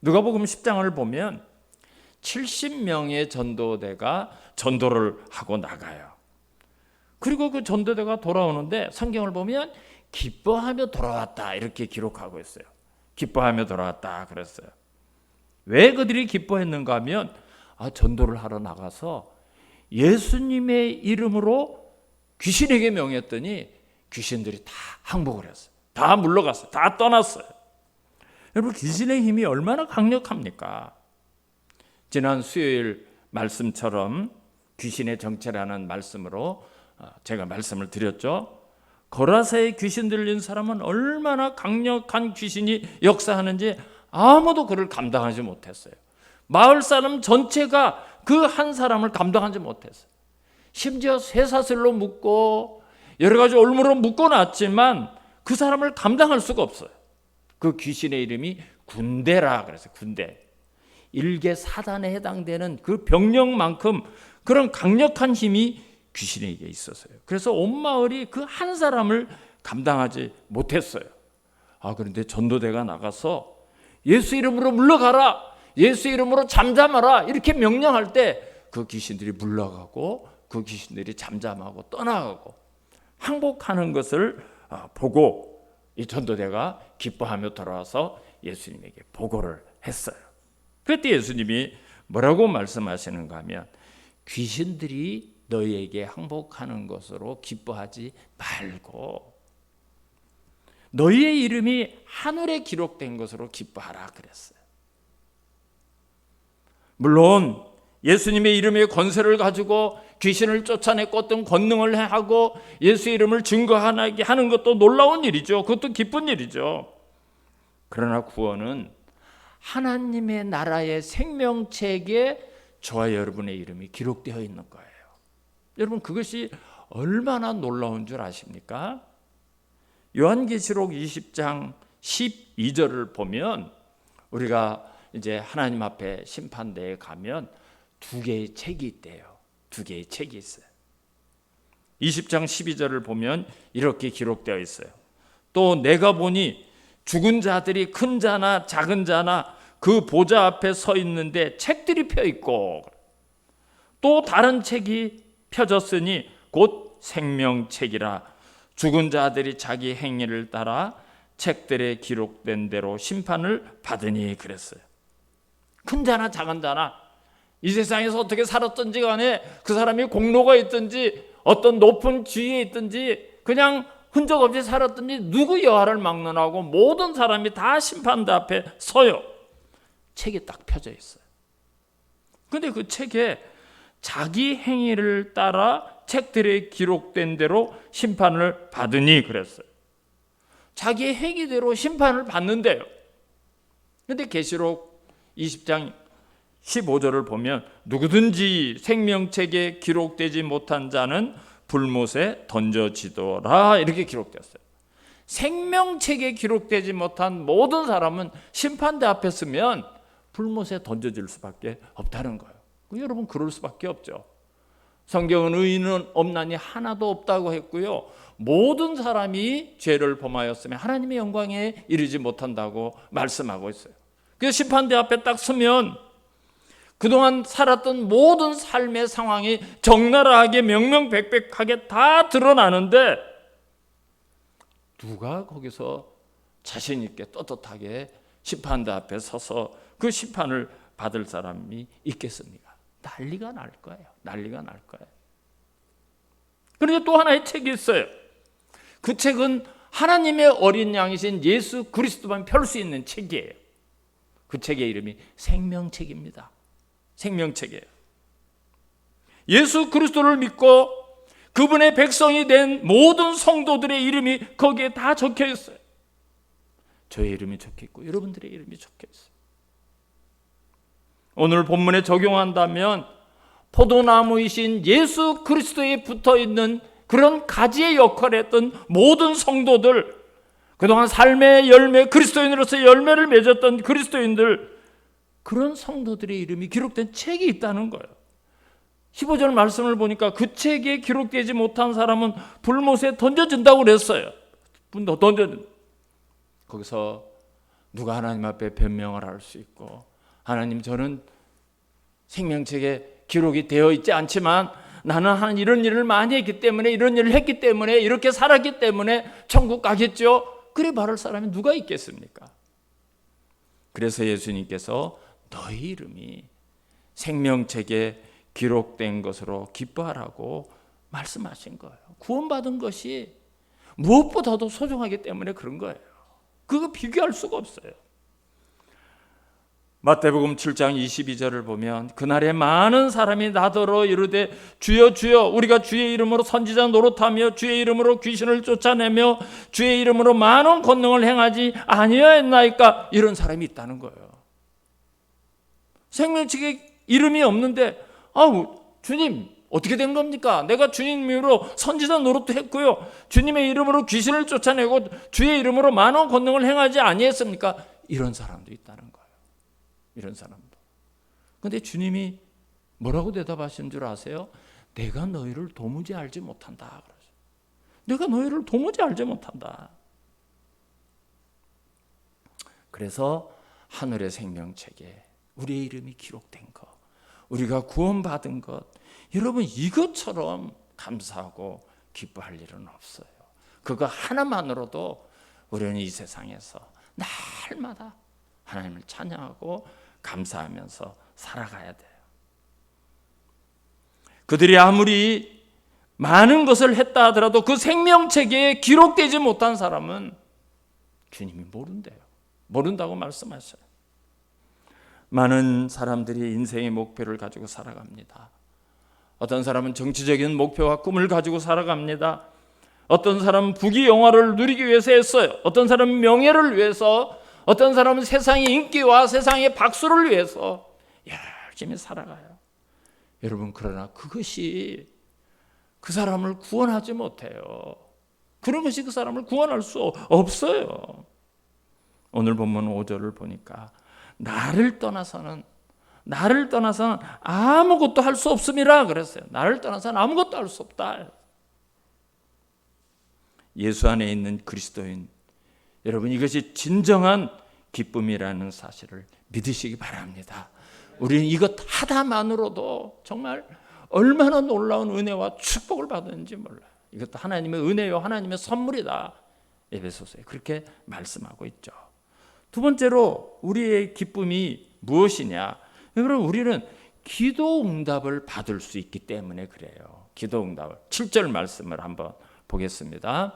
누가복음 10장을 보면 70명의 전도대가 전도를 하고 나가요. 그리고 그 전도대가 돌아오는데 성경을 보면 기뻐하며 돌아왔다 이렇게 기록하고 있어요. 기뻐하며 돌아왔다 그랬어요. 왜 그들이 기뻐했는가 하면 전도를 하러 나가서 예수님의 이름으로 귀신에게 명했더니 귀신들이 다 항복을 했어요. 다 물러갔어요. 다 떠났어요. 여러분, 귀신의 힘이 얼마나 강력합니까? 지난 수요일 말씀처럼 귀신의 정체라는 말씀으로 제가 말씀을 드렸죠. 거라사에 귀신 들린 사람은 얼마나 강력한 귀신이 역사하는지 아무도 그를 감당하지 못했어요. 마을 사람 전체가 그 한 사람을 감당하지 못했어요. 심지어 쇠사슬로 묶고 여러 가지 올무로 묶어놨지만 그 사람을 감당할 수가 없어요. 그 귀신의 이름이 군대라 그래서 군대. 일개 사단에 해당되는 그 병력만큼 그런 강력한 힘이 귀신에게 있었어요. 그래서 온 마을이 그 한 사람을 감당하지 못했어요. 그런데 전도대가 나가서 예수 이름으로 물러가라, 예수 이름으로 잠잠하라 이렇게 명령할 때 그 귀신들이 물러가고 그 귀신들이 잠잠하고 떠나가고 항복하는 것을 보고 이 전도대가 기뻐하며 돌아와서 예수님에게 보고를 했어요. 그때 예수님이 뭐라고 말씀하시는가 하면, 귀신들이 너희에게 항복하는 것으로 기뻐하지 말고 너희의 이름이 하늘에 기록된 것으로 기뻐하라 그랬어요. 물론 예수님의 이름의 권세를 가지고 귀신을 쫓아내고 어떤 권능을 하고 예수 이름을 증거하게 하는 것도 놀라운 일이죠. 그것도 기쁜 일이죠. 그러나 구원은 하나님의 나라의 생명책에 저와 여러분의 이름이 기록되어 있는 거예요. 여러분, 그것이 얼마나 놀라운 줄 아십니까? 요한계시록 20장 12절을 보면 우리가 이제 하나님 앞에 심판대에 가면 두 개의 책이 있대요. 두 개의 책이 있어요. 20장 12절을 보면 이렇게 기록되어 있어요. 또 내가 보니 죽은 자들이 큰 자나 작은 자나 그 보좌 앞에 서 있는데 책들이 펴 있고, 또 다른 책이 펴졌으니 곧 생명책이라. 죽은 자들이 자기 행위를 따라 책들에 기록된 대로 심판을 받으니 그랬어요. 큰 자나 작은 자나 이 세상에서 어떻게 살았든지 간에 그 사람이 공로가 있든지 어떤 높은 지위에 있든지 그냥 흔적 없이 살았든지 누구 여하를 막론하고 모든 사람이 다 심판대 앞에 서요. 책이 딱 펴져 있어요. 그런데 그 책에 자기 행위를 따라 책들에 기록된 대로 심판을 받으니 그랬어요. 자기 행위대로 심판을 받는데요. 그런데 계시록 20장 15절을 보면 누구든지 생명책에 기록되지 못한 자는 불못에 던져지더라 이렇게 기록되었어요. 생명책에 기록되지 못한 모든 사람은 심판대 앞에 서면 불못에 던져질 수밖에 없다는 거예요. 여러분, 그럴 수밖에 없죠. 성경은 의인은 없나니 하나도 없다고 했고요. 모든 사람이 죄를 범하였으면 하나님의 영광에 이르지 못한다고 말씀하고 있어요. 그래서 심판대 앞에 딱 서면 그동안 살았던 모든 삶의 상황이 적나라하게 명명백백하게 다 드러나는데 누가 거기서 자신 있게 떳떳하게 심판대 앞에 서서 그 심판을 받을 사람이 있겠습니까? 난리가 날 거예요. 난리가 날 거예요. 그런데 또 하나의 책이 있어요. 그 책은 하나님의 어린 양이신 예수 그리스도만 펼 수 있는 책이에요. 그 책의 이름이 생명책입니다. 생명책이에요. 예수 그리스도를 믿고 그분의 백성이 된 모든 성도들의 이름이 거기에 다 적혀 있어요. 저의 이름이 적혀 있고 여러분들의 이름이 적혀 있어요. 오늘 본문에 적용한다면 포도나무이신 예수 그리스도에 붙어 있는 그런 가지의 역할을 했던 모든 성도들, 그동안 삶의 열매, 그리스도인으로서 열매를 맺었던 그리스도인들, 그런 성도들의 이름이 기록된 책이 있다는 거예요. 15절 말씀을 보니까 그 책에 기록되지 못한 사람은 불못에 던져진다고 그랬어요. 거기서 누가 하나님 앞에 변명을 할 수 있고, 하나님, 저는 생명책에 기록이 되어 있지 않지만 나는 한 이런 일을 많이 했기 때문에, 이런 일을 했기 때문에, 이렇게 살았기 때문에 천국 가겠죠. 그래 말할 사람이 누가 있겠습니까? 그래서 예수님께서 너희 이름이 생명책에 기록된 것으로 기뻐하라고 말씀하신 거예요. 구원받은 것이 무엇보다도 소중하기 때문에 그런 거예요. 그거 비교할 수가 없어요. 마태복음 7장 22절을 보면 그날에 많은 사람이 나더러 이르되 주여 주여 우리가 주의 이름으로 선지자 노릇하며 주의 이름으로 귀신을 쫓아내며 주의 이름으로 많은 권능을 행하지 아니하였나이까, 이런 사람이 있다는 거예요. 생명책에 이름이 없는데 주님 어떻게 된 겁니까? 내가 주님 이름으로 선지자 노릇도 했고요, 주님의 이름으로 귀신을 쫓아내고 주의 이름으로 많은 권능을 행하지 아니했습니까? 이런 사람도 있다는 거예요. 이런 사람도. 그런데 주님이 뭐라고 대답하신 줄 아세요? 내가 너희를 도무지 알지 못한다. 내가 너희를 도무지 알지 못한다. 그래서 하늘의 생명책에 우리의 이름이 기록된 것, 우리가 구원받은 것, 여러분 이것처럼 감사하고 기뻐할 일은 없어요. 그거 하나만으로도 우리는 이 세상에서 날마다 하나님을 찬양하고 감사하면서 살아가야 돼요. 그들이 아무리 많은 것을 했다 하더라도 그 생명책에 기록되지 못한 사람은 주님이 모른대요. 모른다고 말씀하셔요. 많은 사람들이 인생의 목표를 가지고 살아갑니다. 어떤 사람은 정치적인 목표와 꿈을 가지고 살아갑니다. 어떤 사람은 부귀영화를 누리기 위해서 했어요. 어떤 사람은 명예를 위해서, 어떤 사람은 세상의 인기와 세상의 박수를 위해서 열심히 살아가요. 여러분, 그러나 그것이 그 사람을 구원하지 못해요. 그런 것이 그 사람을 구원할 수 없어요. 오늘 본문 5절을 보니까 나를 떠나서는 아무것도 할 수 없음이라 그랬어요. 나를 떠나서는 아무것도 할 수 없다. 예수 안에 있는 그리스도인 여러분, 이것이 진정한 기쁨이라는 사실을 믿으시기 바랍니다. 우리는 이것 하나만으로도 정말 얼마나 놀라운 은혜와 축복을 받았는지 몰라요. 이것도 하나님의 은혜요, 하나님의 선물이다. 에베소서에 그렇게 말씀하고 있죠. 두 번째로 우리의 기쁨이 무엇이냐? 여러분, 우리는 기도 응답을 받을 수 있기 때문에 그래요. 기도 응답을. 7절 말씀을 한번 보겠습니다.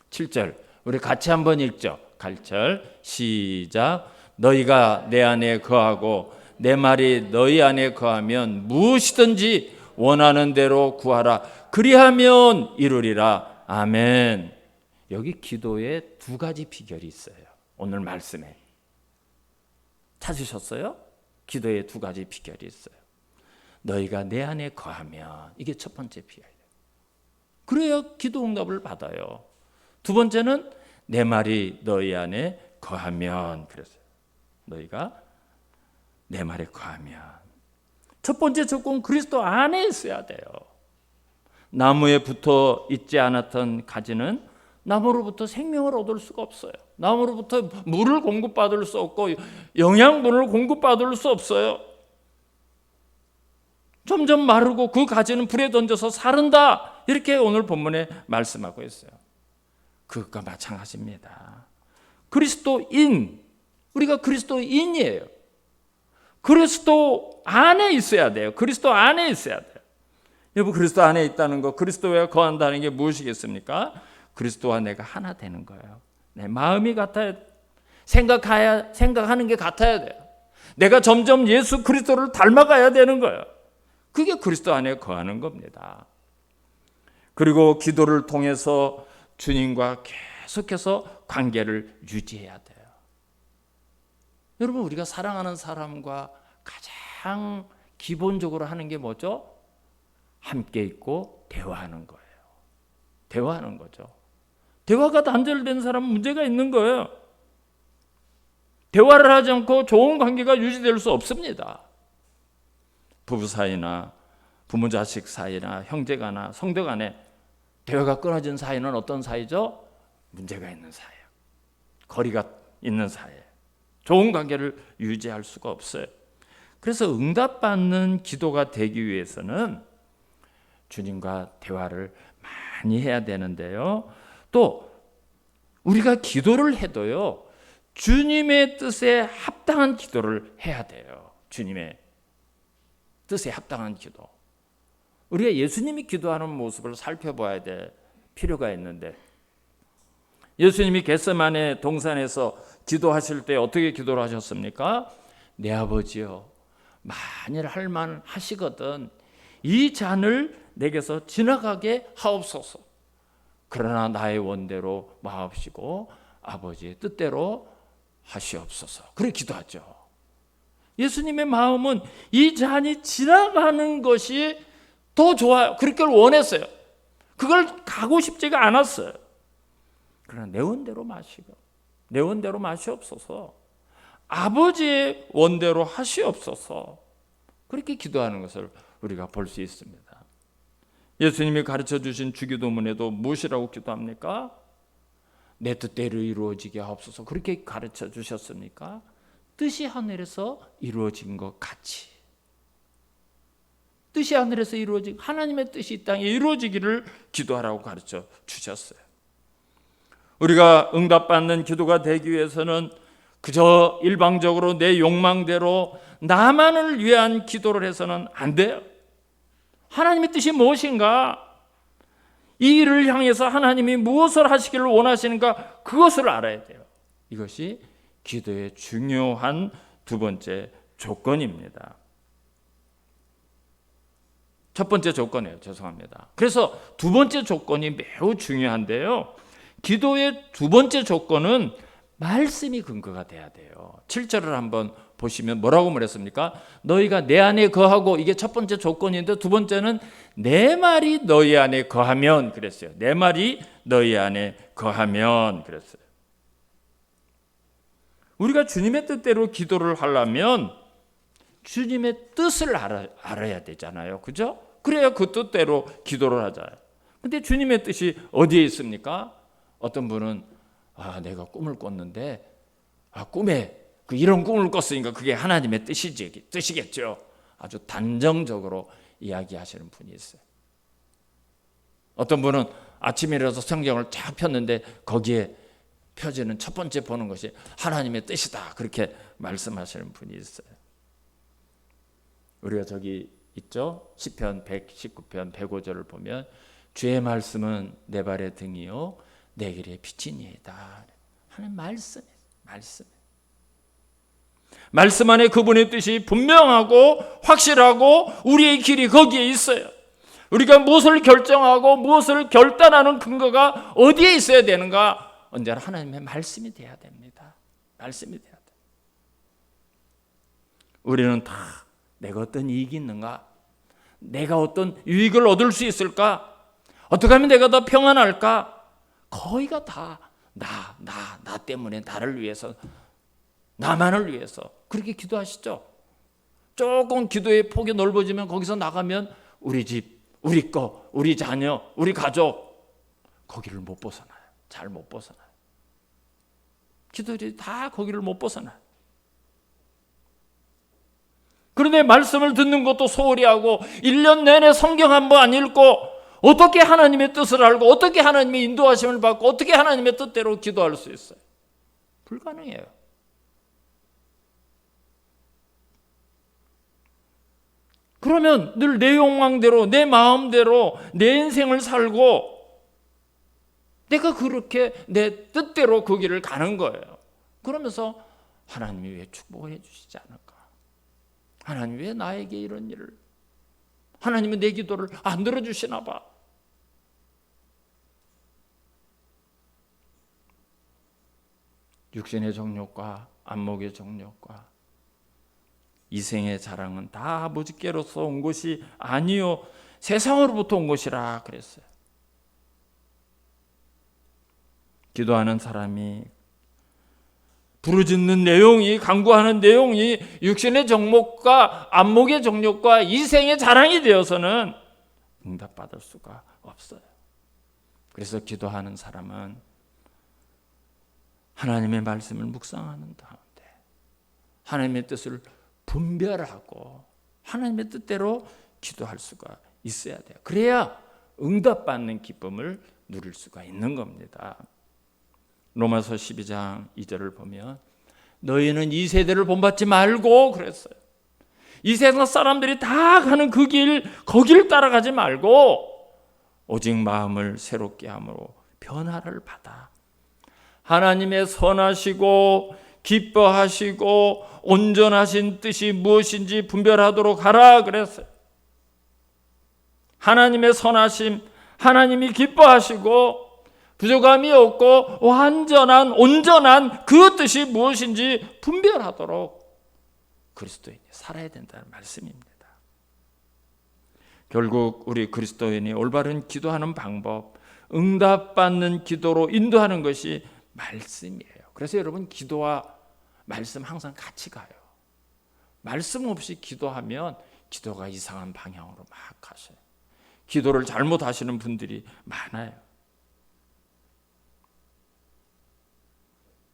7절 우리 같이 한번 읽죠. 8절 시작. 너희가 내 안에 거하고 내 말이 너희 안에 거하면 무엇이든지 원하는 대로 구하라. 그리하면 이루리라. 아멘. 여기 기도에 두 가지 비결이 있어요. 오늘 말씀에 찾으셨어요? 기도에 두 가지 비결이 있어요. 너희가 내 안에 거하면, 이게 첫 번째 비결이에요. 그래야 기도 응답을 받아요. 두 번째는 내 말이 너희 안에 거하면, 그랬어요. 너희가 내 말에 거하면. 첫 번째 조건, 그리스도 안에 있어야 돼요. 나무에 붙어 있지 않았던 가지는 나무로부터 생명을 얻을 수가 없어요. 나무로부터 물을 공급받을 수 없고 영양분을 공급받을 수 없어요. 점점 마르고 그 가지는 불에 던져서 사른다. 이렇게 오늘 본문에 말씀하고 있어요. 그것과 마찬가지입니다. 그리스도인, 우리가 그리스도인이에요. 그리스도 안에 있어야 돼요. 그리스도 안에 있어야 돼요. 여러분, 그리스도 안에 있다는 거, 그리스도에 거한다는 게 무엇이겠습니까? 그리스도와 내가 하나 되는 거예요. 내 마음이 같아야 돼요. 생각하는 게 같아야 돼요. 내가 점점 예수 그리스도를 닮아가야 되는 거예요. 그게 그리스도 안에 거하는 겁니다. 그리고 기도를 통해서 주님과 계속해서 관계를 유지해야 돼요. 여러분, 우리가 사랑하는 사람과 가장 기본적으로 하는 게 뭐죠? 함께 있고 대화하는 거예요. 대화하는 거죠. 대화가 단절된 사람은 문제가 있는 거예요. 대화를 하지 않고 좋은 관계가 유지될 수 없습니다. 부부 사이나 부모 자식 사이나 형제가나 성도 간에 대화가 끊어진 사이는 어떤 사이죠? 문제가 있는 사이예요. 거리가 있는 사이예요. 좋은 관계를 유지할 수가 없어요. 그래서 응답받는 기도가 되기 위해서는 주님과 대화를 많이 해야 되는데요. 또 우리가 기도를 해도요, 주님의 뜻에 합당한 기도를 해야 돼요. 주님의 뜻에 합당한 기도. 우리가 예수님이 기도하는 모습을 살펴봐야 될 필요가 있는데, 예수님이 겟세마네 동산에서 기도하실 때 어떻게 기도를 하셨습니까? 내 아버지여, 만일 할 만하시거든 이 잔을 내게서 지나가게 하옵소서. 그러나 나의 원대로 마옵시고 아버지의 뜻대로 하시옵소서. 그렇게 기도하죠. 예수님의 마음은 이 잔이 지나가는 것이 더 좋아요. 그렇게 원했어요. 그걸 가고 싶지가 않았어요. 그러나 내 원대로 마시고 내 원대로 마시옵소서. 아버지의 원대로 하시옵소서. 그렇게 기도하는 것을 우리가 볼 수 있습니다. 예수님이 가르쳐 주신 주기도문에도 무엇이라고 기도합니까? 내 뜻대로 이루어지게 하옵소서. 그렇게 가르쳐 주셨습니까? 뜻이 하늘에서 이루어진 것 같이, 뜻이 하늘에서 이루어진 하나님의 뜻이 이 땅에 이루어지기를 기도하라고 가르쳐 주셨어요. 우리가 응답받는 기도가 되기 위해서는 그저 일방적으로 내 욕망대로 나만을 위한 기도를 해서는 안 돼요. 하나님의 뜻이 무엇인가? 이 일을 향해서 하나님이 무엇을 하시기를 원하시는가? 그것을 알아야 돼요. 이것이 기도의 중요한 두 번째 조건입니다. 첫 번째 조건이에요. 죄송합니다. 그래서 두 번째 조건이 매우 중요한데요. 기도의 두 번째 조건은 말씀이 근거가 돼야 돼요. 7절을 한번 보시면 뭐라고 말했습니까? 너희가 내 안에 거하고, 이게 첫 번째 조건인데 두 번째는 내 말이 너희 안에 거하면 그랬어요. 내 말이 너희 안에 거하면 그랬어요. 우리가 주님의 뜻대로 기도를 하려면 주님의 뜻을 알아야 되잖아요. 그죠? 그래야 그 뜻대로 기도를 하잖아요. 근데 주님의 뜻이 어디에 있습니까? 어떤 분은 내가 꿈을 꿨는데 꿈에 이런 꿈을 꿨으니까 그게 하나님의 뜻이겠죠. 아주 단정적으로 이야기하시는 분이 있어요. 어떤 분은 아침에 일어나서 성경을 쫙 폈는데 거기에 펴지는 첫 번째 보는 것이 하나님의 뜻이다. 그렇게 말씀하시는 분이 있어요. 우리가 저기 있죠. 시편 119편 105절을 보면 주의 말씀은 내 발의 등이요 내 길의 빛이니이다. 하는 말씀 안에 그분의 뜻이 분명하고 확실하고 우리의 길이 거기에 있어요. 우리가 무엇을 결정하고 무엇을 결단하는 근거가 어디에 있어야 되는가? 언제나 하나님의 말씀이 돼야 됩니다. 말씀이 돼야 돼. 우리는 다 내가 어떤 이익이 있는가? 내가 어떤 유익을 얻을 수 있을까? 어떻게 하면 내가 더 평안할까? 거의가 다 나 때문에, 나를 위해서, 나만을 위해서 그렇게 기도하시죠. 조금 기도의 폭이 넓어지면 거기서 나가면 우리 집, 우리 거, 우리 자녀, 우리 가족, 거기를 못 벗어나요. 잘 못 벗어나요. 기도들이 다 거기를 못 벗어나요. 그런데 말씀을 듣는 것도 소홀히 하고 1년 내내 성경 한 번 안 읽고 어떻게 하나님의 뜻을 알고 어떻게 하나님의 인도하심을 받고 어떻게 하나님의 뜻대로 기도할 수 있어요? 불가능해요. 그러면 늘 내 욕망대로, 내 마음대로 내 인생을 살고 내가 그렇게 내 뜻대로 그 길을 가는 거예요. 그러면서 하나님이 왜 축복을 해주시지 않을까? 하나님 왜 나에게 이런 일을, 하나님은 내 기도를 안 들어주시나 봐. 육신의 정욕과 안목의 정욕과 이생의 자랑은 다 아버지께로서 온 것이 아니요 세상으로부터 온 것이라 그랬어요. 기도하는 사람이 부르짖는 내용이, 간구하는 내용이 육신의 정욕과 안목의 정욕과 이생의 자랑이 되어서는 응답받을 수가 없어요. 그래서 기도하는 사람은 하나님의 말씀을 묵상하는 가운데 하나님의 뜻을 분별하고 하나님의 뜻대로 기도할 수가 있어야 돼요. 그래야 응답받는 기쁨을 누릴 수가 있는 겁니다. 로마서 12장 2절을 보면 너희는 이 세대를 본받지 말고 그랬어요. 이 세상 사람들이 다 가는 그 길, 거기를 따라가지 말고 오직 마음을 새롭게 함으로 변화를 받아 하나님의 선하시고 기뻐하시고 온전하신 뜻이 무엇인지 분별하도록 하라 그랬어요. 하나님의 선하심, 하나님이 기뻐하시고 부족함이 없고 완전한 온전한 그 뜻이 무엇인지 분별하도록 그리스도인이 살아야 된다는 말씀입니다. 결국 우리 그리스도인이 올바른 기도하는 방법, 응답받는 기도로 인도하는 것이 말씀이에요. 그래서 여러분 기도와 말씀 항상 같이 가요. 말씀 없이 기도하면 기도가 이상한 방향으로 막 가셔요. 기도를 잘못하시는 분들이 많아요.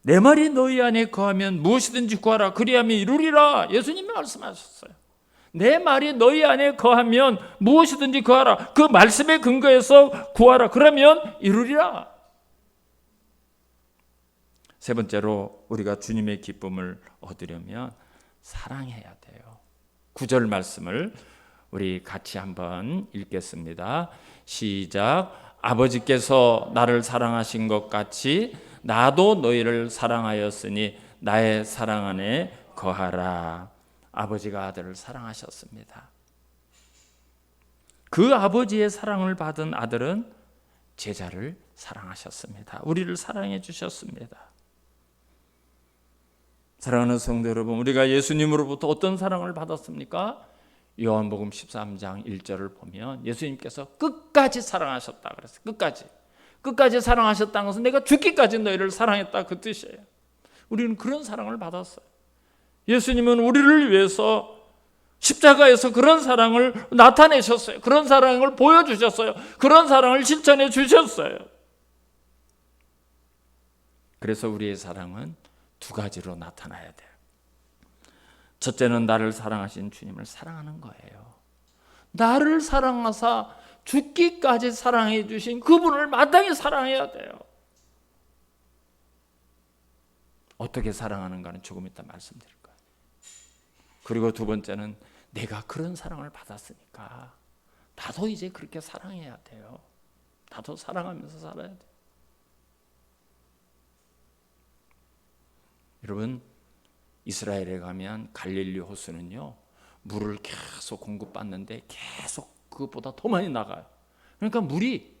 내 말이 너희 안에 거하면 무엇이든지 구하라 그리하면 이루리라. 예수님이 말씀하셨어요. 내 말이 너희 안에 거하면 무엇이든지 구하라. 그 말씀에 근거해서 구하라. 그러면 이루리라. 세 번째로 우리가 주님의 기쁨을 얻으려면 사랑해야 돼요. 9절 말씀을 우리 같이 한번 읽겠습니다. 시작. 아버지께서 나를 사랑하신 것 같이 나도 너희를 사랑하였으니 나의 사랑 안에 거하라. 아버지가 아들을 사랑하셨습니다. 그 아버지의 사랑을 받은 아들은 제자를 사랑하셨습니다. 우리를 사랑해 주셨습니다. 사랑하는 성도 여러분, 우리가 예수님으로부터 어떤 사랑을 받았습니까? 요한복음 13장 1절을 보면 예수님께서 끝까지 사랑하셨다 그랬어요. 끝까지 사랑하셨다는 것은 내가 죽기까지 너희를 사랑했다 그 뜻이에요. 우리는 그런 사랑을 받았어요. 예수님은 우리를 위해서 십자가에서 그런 사랑을 나타내셨어요. 그런 사랑을 보여주셨어요. 그런 사랑을 실천해 주셨어요. 그래서 우리의 사랑은 두 가지로 나타나야 돼요. 첫째는 나를 사랑하신 주님을 사랑하는 거예요. 나를 사랑하사 죽기까지 사랑해 주신 그분을 마땅히 사랑해야 돼요. 어떻게 사랑하는가는 조금 이따 말씀드릴 거예요. 그리고 두 번째는 내가 그런 사랑을 받았으니까 나도 이제 그렇게 사랑해야 돼요. 나도 사랑하면서 살아야 돼요. 여러분, 이스라엘에 가면 갈릴리 호수는요, 물을 계속 공급받는데 계속 그것보다 더 많이 나가요. 그러니까 물이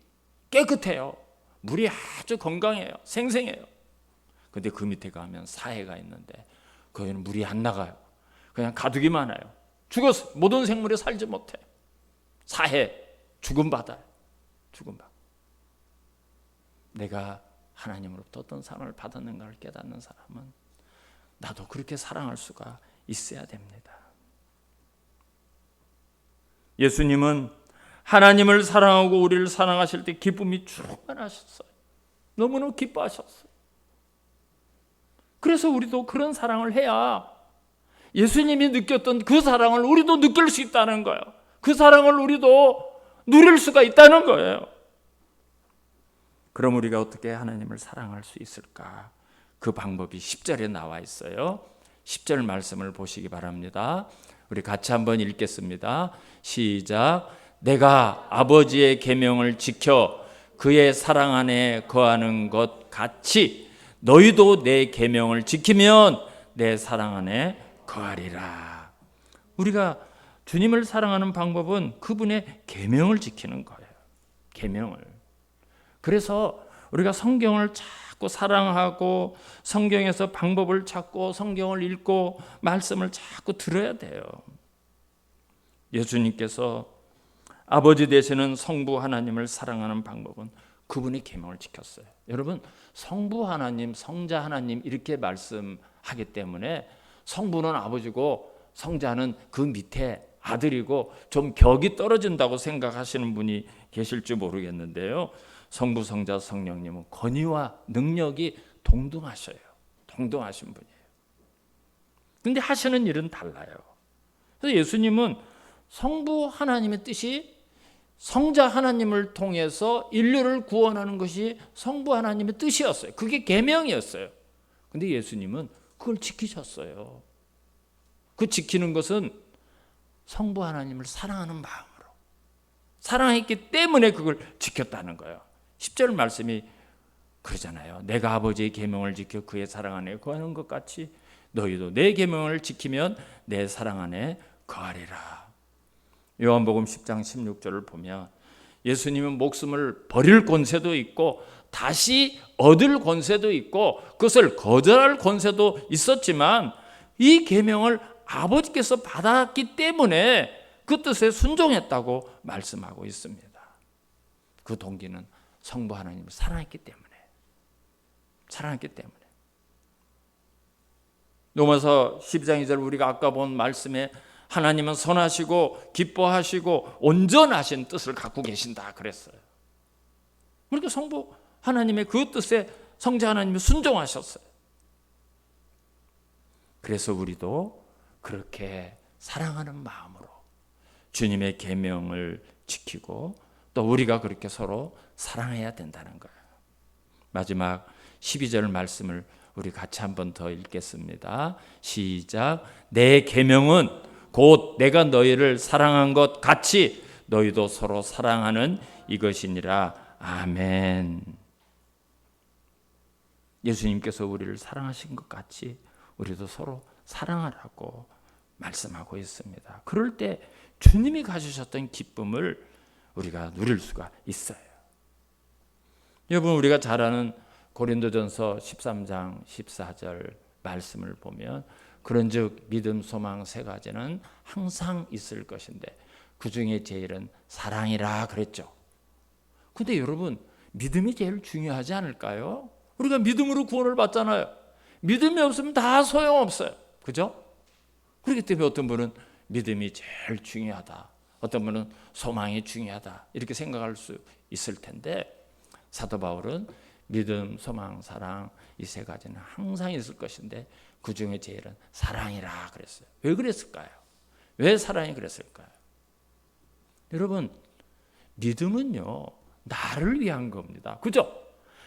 깨끗해요. 물이 아주 건강해요. 생생해요. 근데 그 밑에 가면 사해가 있는데 거기는 물이 안 나가요. 그냥 가두기만 해요. 죽었어요. 모든 생물이 살지 못해. 사해, 죽은 바다예요. 죽은 바다. 내가 하나님으로부터 어떤 사랑을 받았는가를 깨닫는 사람은 나도 그렇게 사랑할 수가 있어야 됩니다. 예수님은 하나님을 사랑하고 우리를 사랑하실 때 기쁨이 충만하셨어요. 너무너무 기뻐하셨어요. 그래서 우리도 그런 사랑을 해야 예수님이 느꼈던 그 사랑을 우리도 느낄 수 있다는 거예요. 그 사랑을 우리도 누릴 수가 있다는 거예요. 그럼 우리가 어떻게 하나님을 사랑할 수 있을까? 그 방법이 10절에 나와 있어요. 10절 말씀을 보시기 바랍니다. 우리 같이 한번 읽겠습니다. 시작. 내가 아버지의 계명을 지켜 그의 사랑 안에 거하는 것 같이 너희도 내 계명을 지키면 내 사랑 안에 거하리라. 우리가 주님을 사랑하는 방법은 그분의 계명을 지키는 거예요. 계명을. 그래서 우리가 성경을 자꾸 사랑하고 성경에서 방법을 찾고 성경을 읽고 말씀을 자꾸 들어야 돼요. 예수님께서 아버지 되시는 성부 하나님을 사랑하는 방법은 그분의 계명을 지켰어요. 여러분, 성부 하나님, 성자 하나님 이렇게 말씀하기 때문에 성부는 아버지고 성자는 그 밑에 아들이고 좀 격이 떨어진다고 생각하시는 분이 계실지 모르겠는데요. 성부, 성자, 성령님은 권위와 능력이 동등하셔요. 동등하신 분이에요. 근데 하시는 일은 달라요. 그래서 예수님은 성부 하나님의 뜻이 성자 하나님을 통해서 인류를 구원하는 것이 성부 하나님의 뜻이었어요. 그게 계명이었어요. 근데 예수님은 그걸 지키셨어요. 그 지키는 것은 성부 하나님을 사랑하는 마음으로 사랑했기 때문에 그걸 지켰다는 거예요. 10절 말씀이 그러잖아요. 내가 아버지의 계명을 지켜 그의 사랑 안에 거하는 것 같이 너희도 내 계명을 지키면 내 사랑 안에 거하리라. 요한복음 10장 16절을 보면 예수님은 목숨을 버릴 권세도 있고 다시 얻을 권세도 있고 그것을 거절할 권세도 있었지만 이 계명을 아버지께서 받았기 때문에 그 뜻에 순종했다고 말씀하고 있습니다. 그 동기는 성부 하나님을 사랑했기 때문에. 로마서 12장 2절 우리가 아까 본 말씀에 하나님은 선하시고 기뻐하시고 온전하신 뜻을 갖고 계신다 그랬어요. 그러니까 성부 하나님의 그 뜻에 성자 하나님이 순종하셨어요. 그래서 우리도 그렇게 사랑하는 마음으로 주님의 계명을 지키고 또 우리가 그렇게 서로 사랑해야 된다는 거예요. 마지막 12절 말씀을 우리 같이 한 번 더 읽겠습니다. 시작. 내 계명은 곧 내가 너희를 사랑한 것 같이 너희도 서로 사랑하는 이것이니라. 아멘. 예수님께서 우리를 사랑하신 것 같이 우리도 서로 사랑하라고 말씀하고 있습니다. 그럴 때 주님이 가지셨던 기쁨을 우리가 누릴 수가 있어요. 여러분, 우리가 잘 아는 고린도전서 13장 14절 말씀을 보면 그런즉 믿음, 소망 세 가지는 항상 있을 것인데 그 중에 제일은 사랑이라 그랬죠. 근데 여러분, 믿음이 제일 중요하지 않을까요? 우리가 믿음으로 구원을 받잖아요. 믿음이 없으면 다 소용없어요. 그죠? 그렇기 때문에 어떤 분은 믿음이 제일 중요하다, 어떤 분은 소망이 중요하다 이렇게 생각할 수 있을 텐데 사도 바울은 믿음, 소망, 사랑 이 세 가지는 항상 있을 것인데 그 중에 제일은 사랑이라 그랬어요. 왜 그랬을까요? 왜 사랑이 그랬을까요? 여러분, 믿음은요 나를 위한 겁니다. 그죠?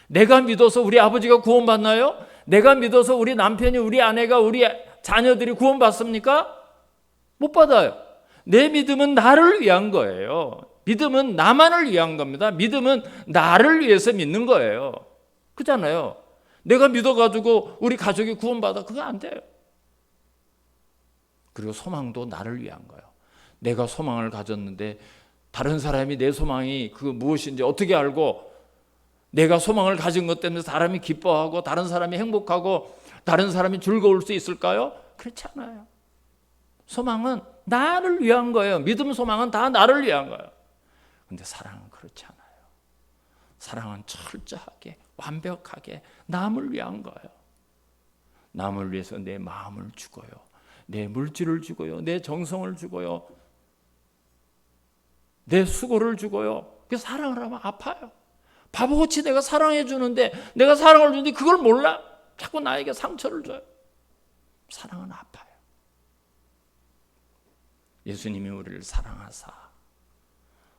내가 믿어서 우리 아버지가 구원받나요? 내가 믿어서 우리 남편이, 우리 아내가, 우리 자녀들이 구원받습니까? 못 받아요. 내 믿음은 나를 위한 거예요. 믿음은 나만을 위한 겁니다. 믿음은 나를 위해서 믿는 거예요. 그렇잖아요. 내가 믿어가지고 우리 가족이 구원받아, 그거 안 돼요. 그리고 소망도 나를 위한 거예요. 내가 소망을 가졌는데 다른 사람이 내 소망이 그 무엇인지 어떻게 알고 내가 소망을 가진 것 때문에 사람이 기뻐하고 다른 사람이 행복하고 다른 사람이 즐거울 수 있을까요? 그렇지 않아요. 소망은 나를 위한 거예요. 믿음, 소망은 다 나를 위한 거예요. 근데 사랑은 그렇지 않아요. 사랑은 철저하게 완벽하게 남을 위한 거예요. 남을 위해서 내 마음을 주고요, 내 물질을 주고요, 내 정성을 주고요, 내 수고를 주고요. 그 사랑을 하면 아파요. 바보같이 내가 사랑해 주는데, 내가 사랑을 주는데 그걸 몰라. 자꾸 나에게 상처를 줘요. 사랑은 아파요. 예수님이 우리를 사랑하사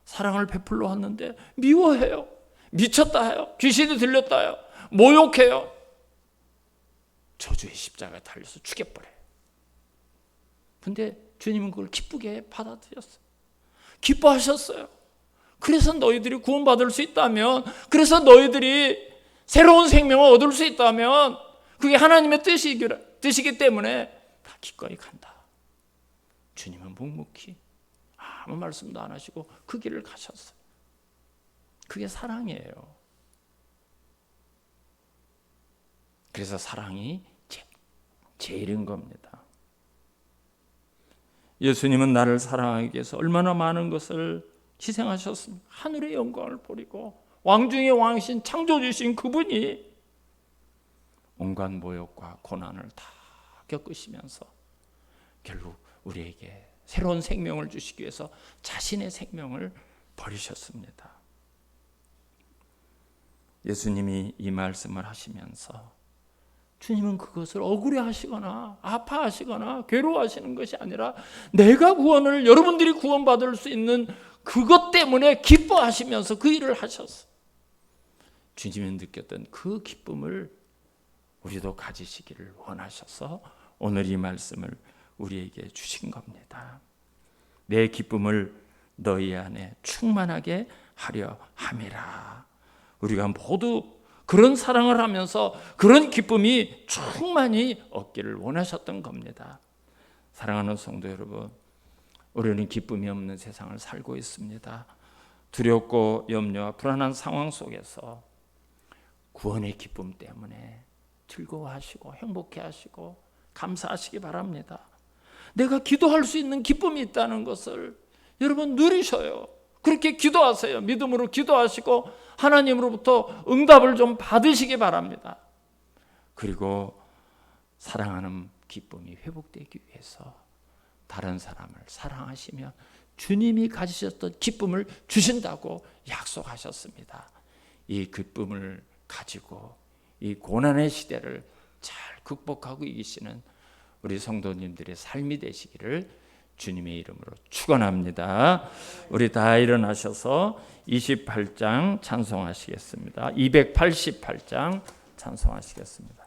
사랑을 베풀러 왔는데 미워해요. 미쳤다 해요. 귀신이 들렸다 해요. 모욕해요. 저주의 십자가에 달려서 죽여버려요. 근데 주님은 그걸 기쁘게 받아들였어요. 기뻐하셨어요. 그래서 너희들이 구원받을 수 있다면, 그래서 너희들이 새로운 생명을 얻을 수 있다면 그게 하나님의 뜻이기 때문에 다 기꺼이 간다. 주님은 묵묵히 아무 말씀도 안 하시고 그 길을 가셨어요. 그게 사랑이에요. 그래서 사랑이 제일인 겁니다. 예수님은 나를 사랑하기 위해서 얼마나 많은 것을 희생하셨습니까? 하늘의 영광을 버리고 왕 중의 왕이신 창조주신 그분이 온갖 모욕과 고난을 다 겪으시면서 결국 우리에게 새로운 생명을 주시기 위해서 자신의 생명을 버리셨습니다. 예수님이 이 말씀을 하시면서 주님은 그것을 억울해하시거나 아파하시거나 괴로워하시는 것이 아니라 내가 구원을, 여러분들이 구원받을 수 있는 그것 때문에 기뻐하시면서 그 일을 하셨어요. 주님이 느꼈던 그 기쁨을 우리도 가지시기를 원하셔서 오늘 이 말씀을 우리에게 주신 겁니다. 내 기쁨을 너희 안에 충만하게 하려 함이라. 우리가 모두 그런 사랑을 하면서 그런 기쁨이 충만히 얻기를 원하셨던 겁니다. 사랑하는 성도 여러분, 우리는 기쁨이 없는 세상을 살고 있습니다. 두렵고 염려와 불안한 상황 속에서 구원의 기쁨 때문에 즐거워하시고 행복해하시고 감사하시기 바랍니다. 내가 기도할 수 있는 기쁨이 있다는 것을 여러분 누리셔요. 그렇게 기도하세요. 믿음으로 기도하시고 하나님으로부터 응답을 좀 받으시기 바랍니다. 그리고 사랑하는 기쁨이 회복되기 위해서 다른 사람을 사랑하시면 주님이 가지셨던 기쁨을 주신다고 약속하셨습니다. 이 기쁨을 가지고 이 고난의 시대를 잘 극복하고 이기시는 우리 성도님들의 삶이 되시기를 주님의 이름으로 축원합니다. 우리 다 일어나셔서 28장 찬송하시겠습니다. 288장 찬송하시겠습니다.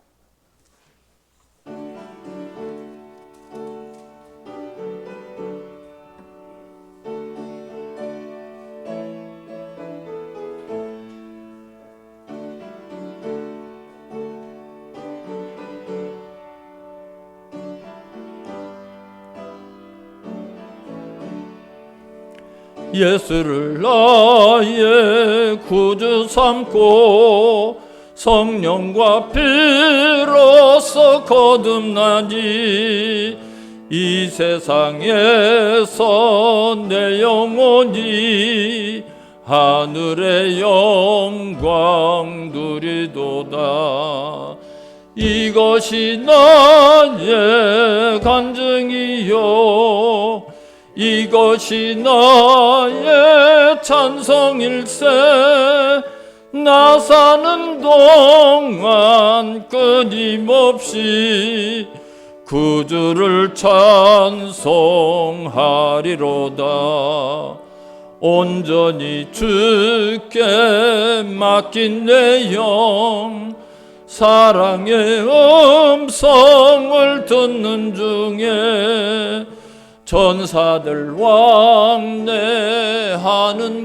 예수를 나의 구주 삼고 성령과 피로써 거듭나니 이 세상에서 내 영혼이 하늘의 영광 누리도다. 이것이 나의 간증이요 이것이 나의 찬송일세. 나 사는 동안 끊임없이 구주를 찬송하리로다. 온전히 주께 맡긴 내 영 사랑의 음성을 듣는 중에 전사들 왕래하는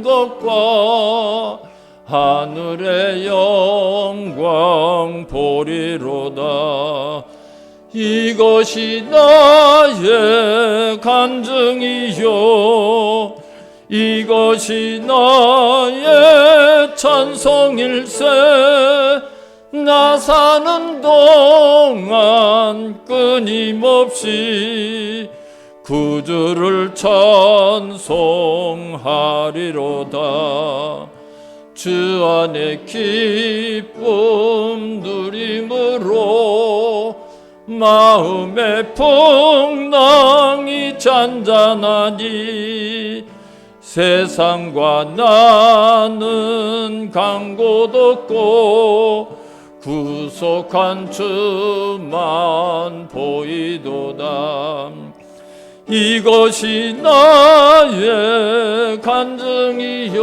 것과 하늘의 영광 보리로다. 이것이 나의 간증이요 이것이 나의 찬송일세. 나 사는 동안 끊임없이 구주를 찬송하리로다. 주 안에 기쁨 누림으로 마음의 풍랑이 잔잔하니 세상과 나는 간 곳 없고 구속한 주만 보이도다. 이것이 나의 간증이요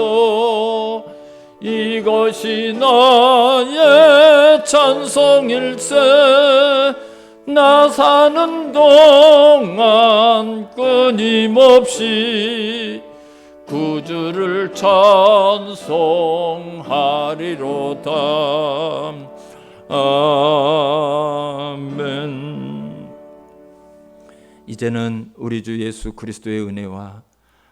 이것이 나의 찬송일세. 나 사는 동안 끊임없이 구주를 찬송하리로다. 아멘. 이제는 우리 주 예수 그리스도의 은혜와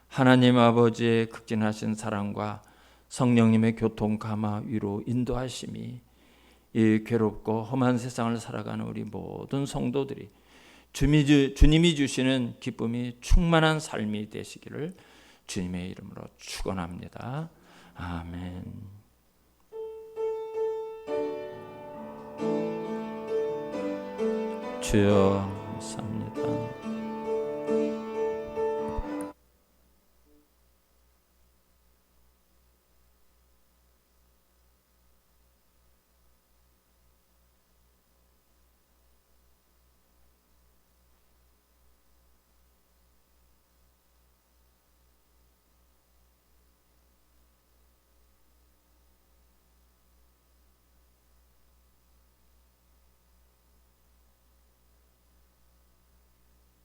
하나님 아버지의 극진하신 사랑과 성령님의 교통 감화 위로 인도하심이 이 괴롭고 험한 세상을 살아가는 우리 모든 성도들이 주님이 주시는 기쁨이 충만한 삶이 되시기를 주님의 이름으로 축원합니다. 아멘. 주여